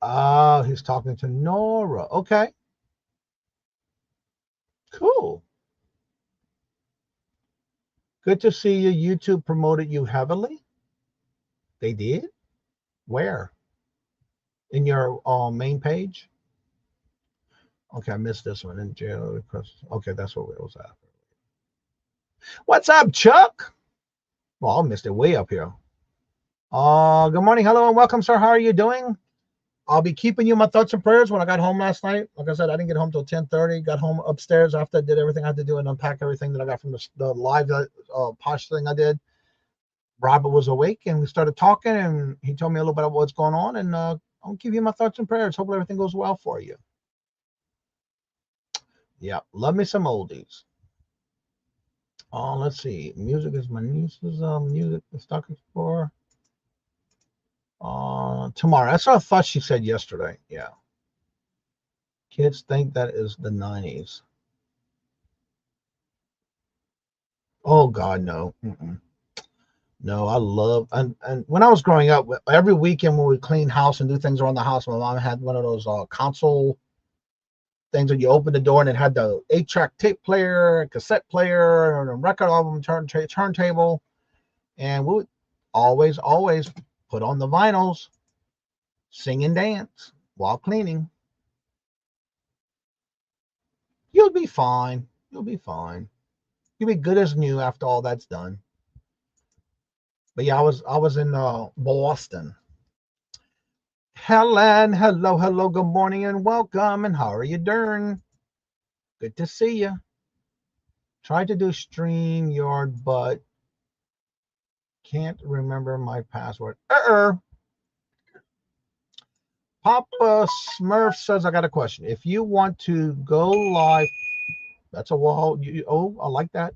Speaker 6: Oh, he's talking to Nora. Okay. Cool. Good to see you. YouTube promoted you heavily. They did? Where? In your main page? Okay, I missed this one. In jail. Okay, that's what it was at. What's up, Chuck? Well, I missed it way up here. Good morning, hello, and welcome, sir. How are you doing? I'll be keeping you in my thoughts and prayers when I got home last night. Like I said, I didn't get home till 10:30. Got home upstairs after I did everything I had to do and unpack everything that I got from the live Posh thing I did. Robert was awake, and we started talking, and he told me a little bit about what's going on, and I'll give you my thoughts and prayers. Hopefully everything goes well for you. Yeah, love me some oldies. Let's see. Music is my niece's music. The Stock Explorer. Tomorrow. That's what I thought she said yesterday. Yeah. Kids think that is the 90s. Oh God, no. No, I love and when I was growing up, every weekend when we clean house and do things around the house, my mom had one of those console things that you open the door and it had the 8-track tape player, cassette player, and a record album turntable, and we would always put on the vinyls, sing and dance while cleaning. You'll be fine. You'll be fine. You'll be good as new after all that's done. But yeah, I was in Boston. Helen, hello, good morning and welcome. And how are you doing? Good to see you. Tried to do StreamYard, but can't remember my password. Papa Smurf says, I got a question. If you want to go live, that's a wall. I like that.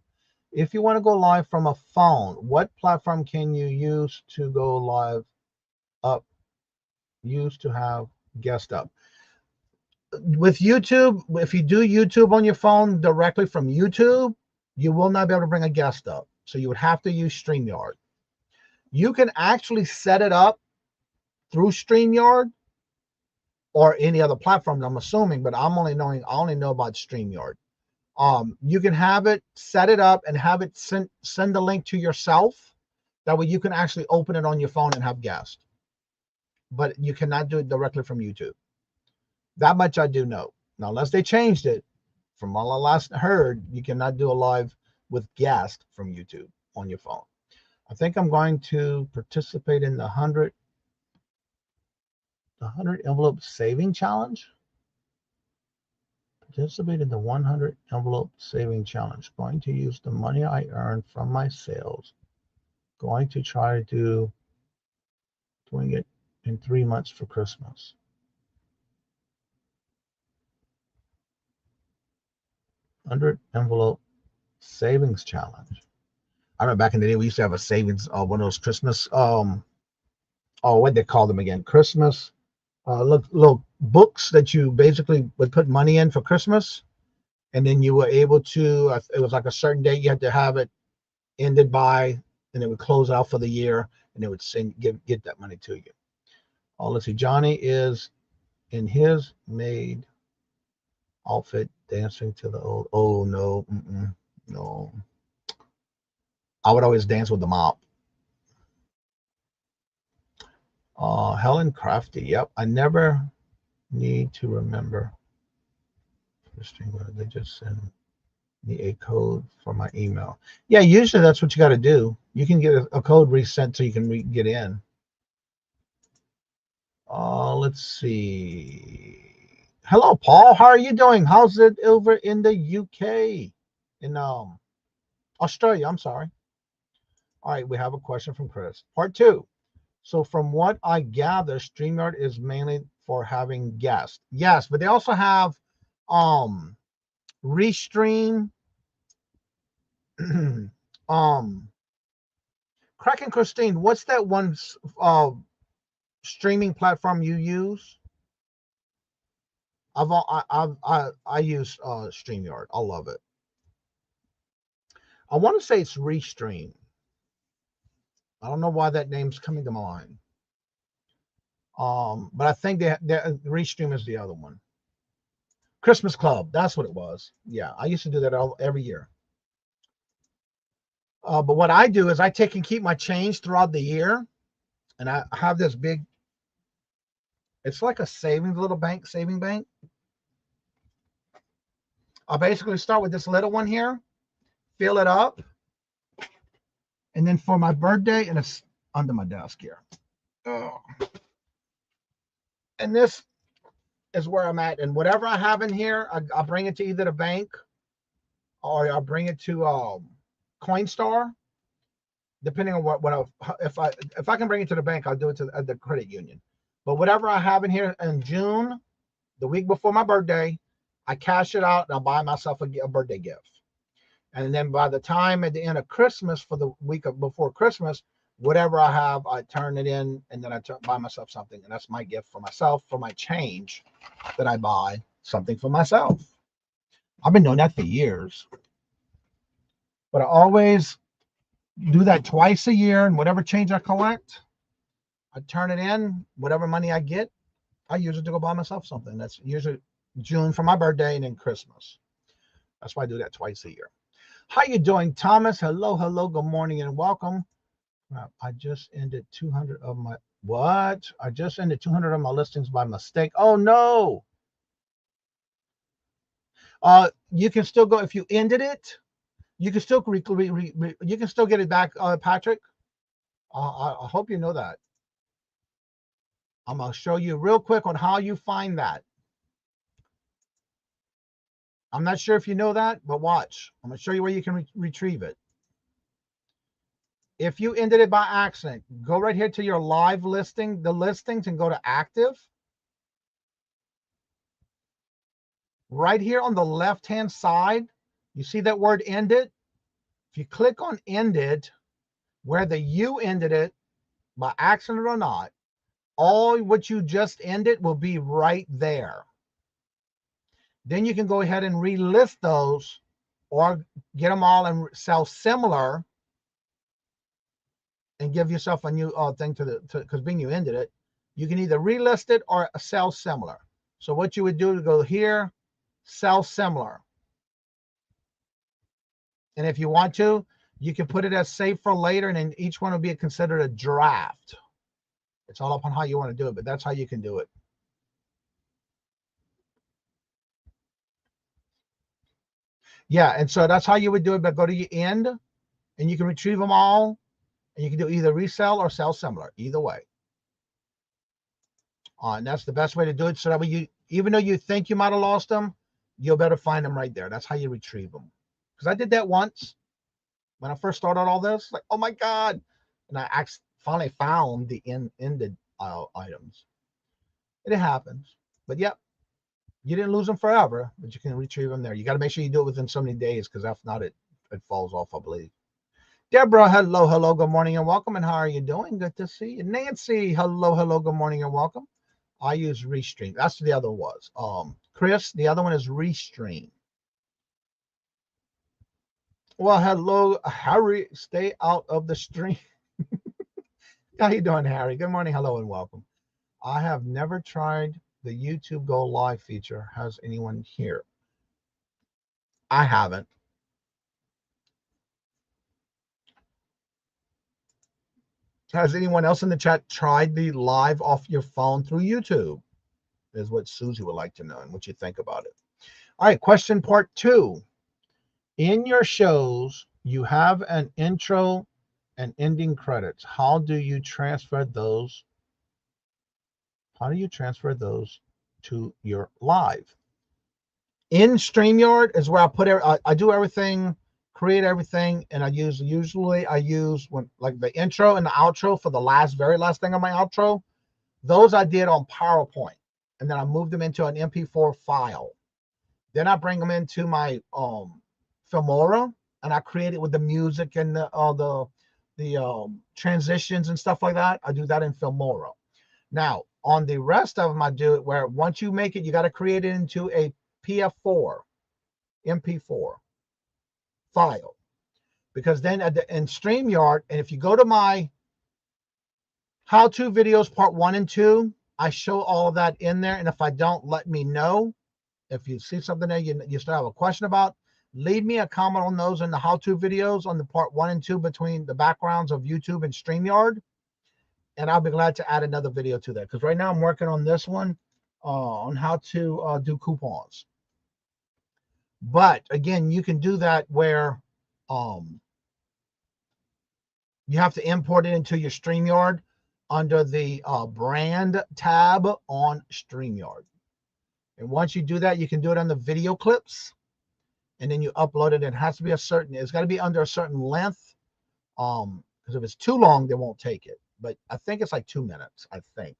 Speaker 6: If you want to go live from a phone, what platform can you use to go live up? Use to have guest up. With YouTube, if you do YouTube on your phone directly from YouTube, you will not be able to bring a guest up. So you would have to use StreamYard. You can actually set it up through StreamYard or any other platform, I'm assuming, but I only know about StreamYard. You can have it, set it up, and have it send the link to yourself. That way you can actually open it on your phone and have guests. But you cannot do it directly from YouTube. That much I do know. Now, unless they changed it, from all I last heard, you cannot do a live with guests from YouTube on your phone. I think I'm going to participate in the 100 envelope saving challenge. Participate in the 100 envelope saving challenge. Going to use the money I earned from my sales. Going to try to doing it in 3 months for Christmas. $100 envelope savings challenge. I remember back in the day we used to have a savings, one of those Christmas, what they call them again, Christmas, little books that you basically would put money in for Christmas, and then you were able to. It was like a certain date you had to have it ended by, and it would close out for the year, and it would get that money to you. Let's see. Johnny is in his maid outfit dancing to the old. Oh no, no. I would always dance with the mop. Helen Crafty. Yep. I never need to remember. They just send me a code for my email. Yeah, usually that's what you got to do. You can get a code resent so you can get in. Let's see. Hello, Paul. How are you doing? How's it over in the UK? In Australia, I'm sorry. All right, we have a question from Chris. Part 2. So from what I gather, StreamYard is mainly for having guests. Yes, but they also have Restream. Crack and Christine, what's that one streaming platform you use? I use StreamYard. I love it. I want to say it's Restream. I don't know why that name's coming to mind. But I think Restream is the other one. Christmas Club, that's what it was. Yeah, I used to do that every year. But what I do is I take and keep my change throughout the year, and I have this big. It's like a saving bank. I'll basically start with this little one here, fill it up. And then for my birthday, and it's under my desk here. And this is where I'm at. And whatever I have in here, I'll bring it to either the bank or I'll bring it to Coinstar, depending on if I can bring it to the bank, I'll do it to the credit union. But whatever I have in here in June, the week before my birthday, I cash it out and I'll buy myself a birthday gift. And then by the time at the end of Christmas, for the week before Christmas, whatever I have, I turn it in, and then I buy myself something. And that's my gift for myself, for my change that I buy something for myself. I've been doing that for years. But I always do that twice a year, and whatever change I collect, I turn it in. Whatever money I get, I use it to go buy myself something. That's usually June for my birthday and then Christmas. That's why I do that twice a year. How you doing, Thomas? Hello, good morning and welcome. I just ended 200 of my I just ended 200 of my listings by mistake. Oh no. You can still go if you ended it. You can still you can still get it back, Patrick. I hope you know that. I'm gonna show you real quick on how you find that. I'm not sure if you know that, but watch. I'm going to show you where you can retrieve it. If you ended it by accident, go right here to your live listing, the listings, and go to active. Right here on the left-hand side, you see that word ended? If you click on ended, whether you ended it by accident or not, all what you just ended will be right there. Then you can go ahead and relist those or get them all and sell similar and give yourself a new thing because being you ended it, you can either relist it or sell similar. So what you would do to go here, sell similar. And if you want to, you can put it as save for later, and then each one will be considered a draft. It's all up on how you want to do it, but that's how you can do it. Yeah, and so that's how you would do it. But go to your end, and you can retrieve them all, and you can do either resell or sell similar. Either way. And that's the best way to do it. So that way you, even though you think you might have lost them, you'll better find them right there. That's how you retrieve them. Because I did that once when I first started all this. Like, oh my God. And I finally found the ended items. It happens. But yep, you didn't lose them forever, but you can retrieve them there. You got to make sure you do it within so many days, because if not, it falls off, I believe. Deborah, hello, good morning and welcome. And how are you doing? Good to see you. Nancy, hello, good morning and welcome. I use Restream. That's what the other was. Chris, the other one is Restream. Well, hello, Harry. Stay out of the stream. How you doing, Harry? Good morning, hello, and welcome. I have never tried the YouTube Go Live feature. Has anyone here? I haven't. Has anyone else in the chat tried the live off your phone through YouTube? Is what Susie would like to know and what you think about it. All right, question part 2. In your shows, you have an intro and ending credits. How do you transfer those? How do you transfer those to your live? In StreamYard is where I put I do everything, create everything, and I use when like the intro and the outro for the very last thing on my outro. Those I did on PowerPoint, and then I moved them into an MP4 file. Then I bring them into my Filmora, and I create it with the music and the transitions and stuff like that. I do that in Filmora. Now, on the rest of them, I do it where once you make it, you got to create it into a PF4, MP4 file. Because then in StreamYard, and if you go to my how-to videos part 1 and 2, I show all of that in there. And if I don't, let me know. If you see something there you still have a question about, leave me a comment on those in the how-to videos on the part 1 and 2 between the backgrounds of YouTube and StreamYard. And I'll be glad to add another video to that. Because right now I'm working on this one on how to do coupons. But again, you can do that where you have to import it into your StreamYard under the brand tab on StreamYard. And once you do that, you can do it on the video clips. And then you upload it. It has to be it's got to be under a certain length. Because if it's too long, they won't take it. But I think it's like 2 minutes, I think.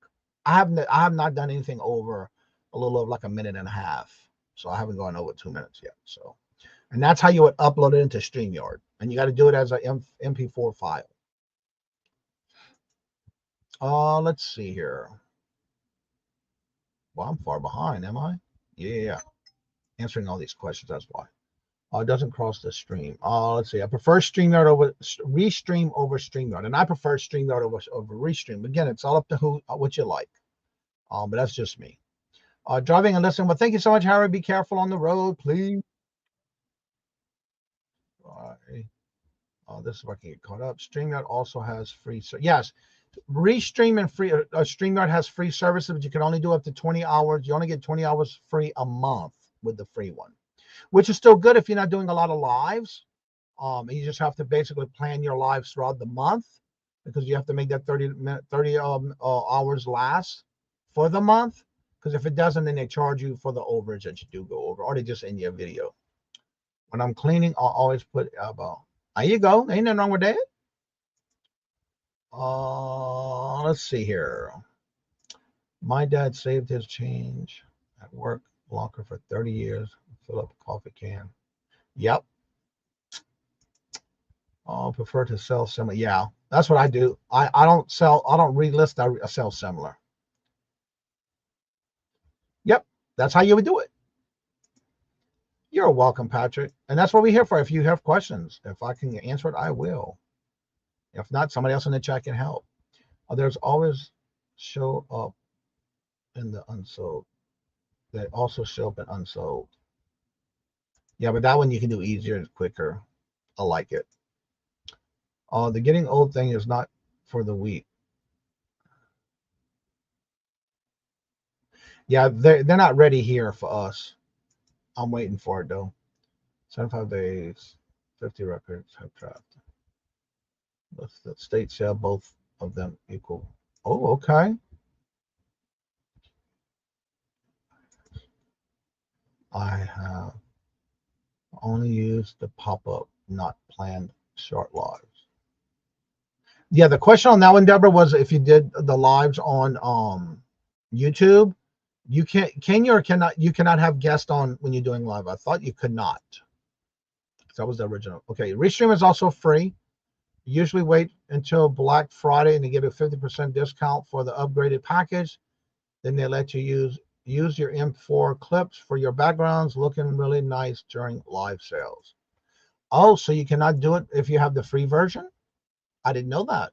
Speaker 6: I have not done anything over a little over like a minute and a half. So I haven't gone over 2 minutes yet. So, and that's how you would upload it into StreamYard. And you got to do it as an MP4 file. Let's see here. Well, I'm far behind, am I? Yeah. Answering all these questions, that's why. It doesn't cross the stream. Let's see. I prefer StreamYard over Restream over StreamYard, and I prefer StreamYard over Restream. Again, it's all up to what you like. But that's just me. Driving and listening. Well, thank you so much, Harry. Be careful on the road, please. This is where I can get caught up. StreamYard also has free. Yes, Restream and free. StreamYard has free services, but you can only do up to 20 hours. You only get 20 hours free a month with the free one, which is still good if you're not doing a lot of lives. And you just have to basically plan your lives throughout the month, because you have to make that 30 hours last for the month. Because if it doesn't, then they charge you for the overage that you do go over, or they just end your video. When I'm cleaning, I'll always put elbow. There you go. Ain't nothing wrong with that. Let's see here. My dad saved his change at work locker for 30 years. Fill up a coffee can. Yep. I'll prefer to sell similar. Yeah, that's what I do. I don't relist. I sell similar. Yep, that's how you would do it. You're welcome, Patrick. And that's what we're here for. If you have questions, if I can answer it, I will. If not, somebody else in the chat can help. There's always show up in the unsold. They also show up in unsold. Yeah, but that one you can do easier and quicker. I like it. The getting old thing is not for the weak. Yeah, they're not ready here for us. I'm waiting for it though. 75 days, 50 records have dropped. The state shall both of them equal. Oh, okay. I have only used the pop-up, not planned short lives. Yeah, the question on that one, Deborah, was if you did the lives on YouTube, you can you or cannot you cannot have guests on when you're doing live. I thought you could not. That was the original. Okay, Restream is also free. Usually wait until Black Friday and they give a 50% discount for the upgraded package. Then they let you use your M4 clips for your backgrounds, looking really nice during live sales. Oh, so you cannot do it if you have the free version? I didn't know that.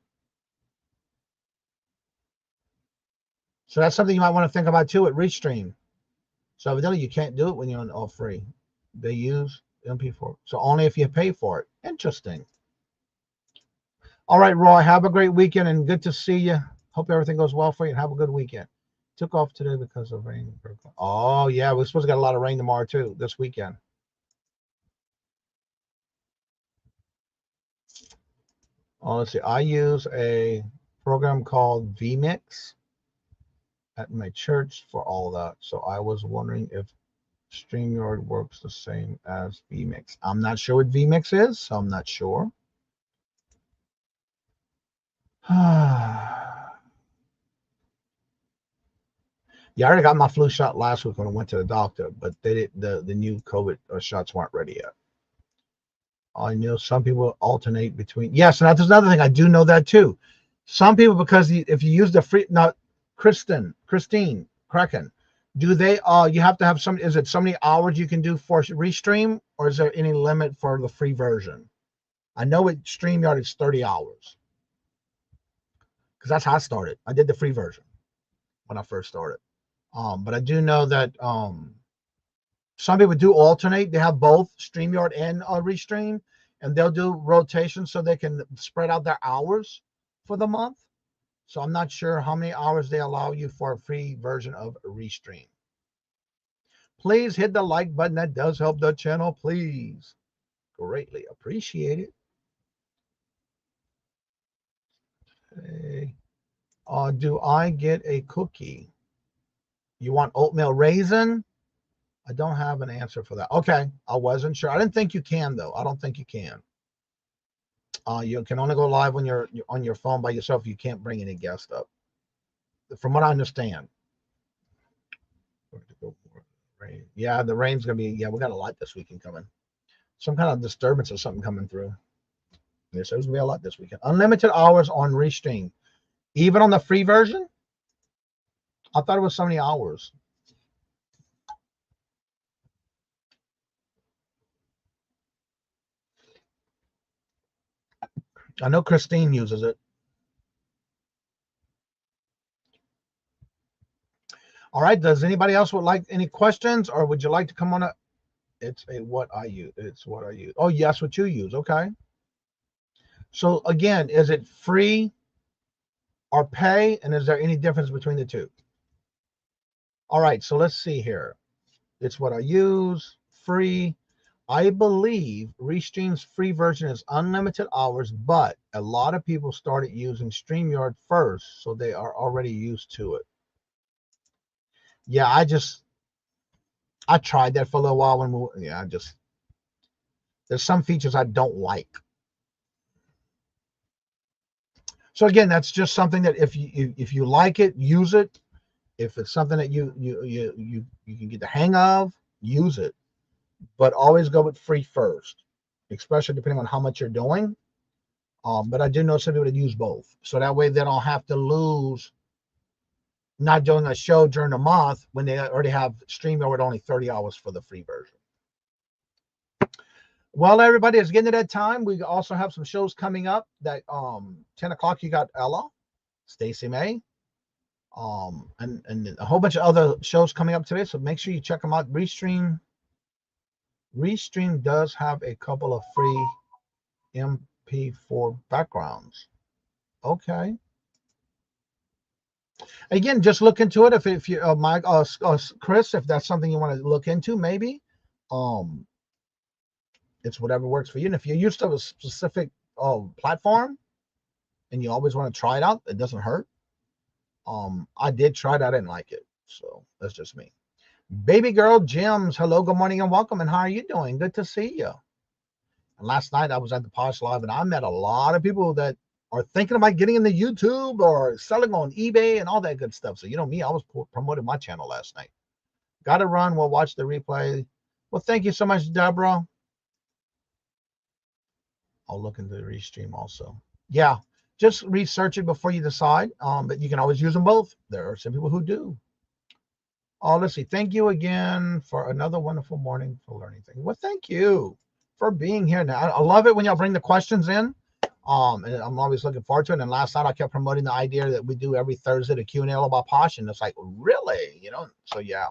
Speaker 6: So that's something you might want to think about too at Restream. So evidently you can't do it when you're on all free. They use MP4. So only if you pay for it. Interesting. All right, Roy, have a great weekend and good to see you. Hope everything goes well for you and have a good weekend. Took off today because of rain. Oh, yeah, we're supposed to get a lot of rain tomorrow too, this weekend. Oh, let's see. I use a program called vMix at my church for all that. So I was wondering if StreamYard works the same as vMix. I'm not sure what vMix is, so I'm not sure. Yeah, I already got my flu shot last week when I went to the doctor, but the new COVID shots weren't ready yet. I know some people alternate between. Yes, and that's another thing. I do know that too. Some people, because if you use the free, not Christine Kraken, do they? You have to have some. Is it so many hours you can do for Restream, or is there any limit for the free version? I know at StreamYard it's 30 hours because that's how I started. I did the free version when I first started. But I do know that some people do alternate. They have both StreamYard and Restream, and they'll do rotation so they can spread out their hours for the month. So I'm not sure how many hours they allow you for a free version of Restream. Please hit the like button. That does help the channel. Please. Greatly appreciate it. Okay. Do I get a cookie? You want oatmeal raisin? I don't have an answer for that. Okay, I wasn't sure. I didn't think you can though. I don't think you can. You can only go live when you're on your phone by yourself. You can't bring any guests up, from what I understand. Yeah, the rain's gonna be. Yeah, we got a lot this weekend coming. Some kind of disturbance or something coming through. Yes, there's gonna be a lot this weekend. Unlimited hours on Restream, even on the free version. I thought it was so many hours. I know Christine uses it. All right. Does anybody else would like any questions, or would you like to come on up? It's a what I use. It's what I use. Oh, yes, what you use. Okay. So again, is it free or pay? And is there any difference between the two? All right. So let's see here. It's what I use. Free. I believe Restream's free version is unlimited hours, but a lot of people started using StreamYard first, so they are already used to it. Yeah, I tried that for a little while when there's some features I don't like. So again, that's just something that if you like it, use it. If it's something that you can get the hang of, use it. But always go with free first, especially depending on how much you're doing. But I do know some people that use both, so that way they don't have to lose not doing a show during the month when they already have StreamYard with only 30 hours for the free version. Well, everybody, it's getting to that time. We also have some shows coming up. That 10 o'clock you got Ella, Stacey May, and a whole bunch of other shows coming up today. So make sure you check them out. Restream does have a couple of free MP4 backgrounds. Okay. Again, just look into it. If you Mike, Chris, if that's something you want to look into, maybe. It's whatever works for you. And if you're used to a specific platform and you always want to try it out, it doesn't hurt. I did try it. I didn't like it. So that's just me. Baby girl Jims, hello, good morning and welcome. And how are you doing? Good to see you. And last night I was at the Posh Live and I met a lot of people that are thinking about getting into YouTube or selling on eBay and all that good stuff. So, you know me, I was promoting my channel last night. Got to run. We'll watch the replay. Well, thank you so much, Deborah. I'll look into the restream also. Yeah, just research it before you decide. But you can always use them both. There are some people who do. Oh, let's see. Thank you again for another wonderful morning for learning things. Well, thank you for being here. Now, I love it when y'all bring the questions in. And I'm always looking forward to it. And last night I kept promoting the idea that we do every Thursday the Q&A all about Posh. And it's like, really? You know? So yeah,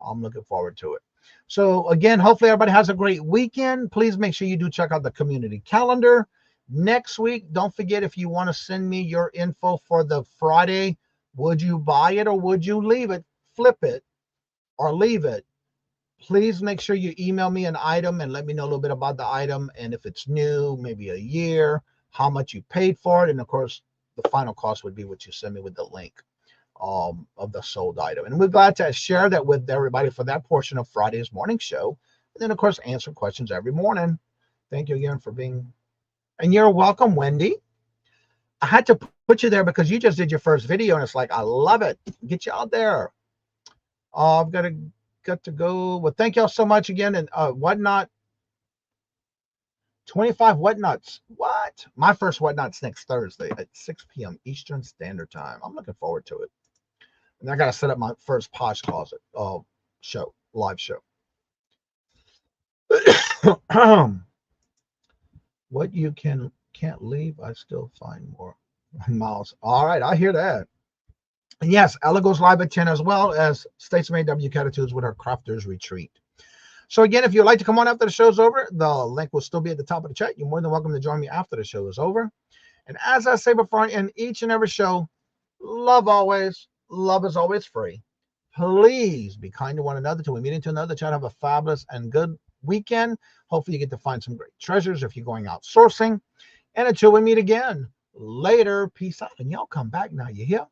Speaker 6: I'm looking forward to it. So again, hopefully everybody has a great weekend. Please make sure you do check out the community calendar. Next week, don't forget, if you want to send me your info for the Friday, would you buy it or would you leave it, flip it or leave it? Please make sure you email me an item and let me know a little bit about the item. And if it's new, maybe a year, how much you paid for it. And of course, the final cost would be what you send me with the link of the sold item. And we're glad to share that with everybody for that portion of Friday's morning show. And then, of course, answer questions every morning. Thank you again for being. And you're welcome, Wendy. I had to put you there because you just did your first video, and it's like, I love it. Get you out there. I've got to go. Well, thank y'all so much again. And Whatnot, 25 Whatnots. What? My first Whatnot's next Thursday at 6 p.m. Eastern Standard Time. I'm looking forward to it. And I got to set up my first Posh Closet show, live show. What you can't leave, I still find more. Miles. All right, I hear that. And yes, Ella goes live at 10 as well as Statesman W. Catitudes with her Crafters Retreat. So again, if you'd like to come on after the show's over, the link will still be at the top of the chat. You're more than welcome to join me after the show is over. And as I say before I end each and every show, love always. Love is always free. Please be kind to one another till we meet into another chat. Have a fabulous and good weekend. Hopefully you get to find some great treasures if you're going out sourcing. And until we meet again, later. Peace out. And y'all come back now. You hear?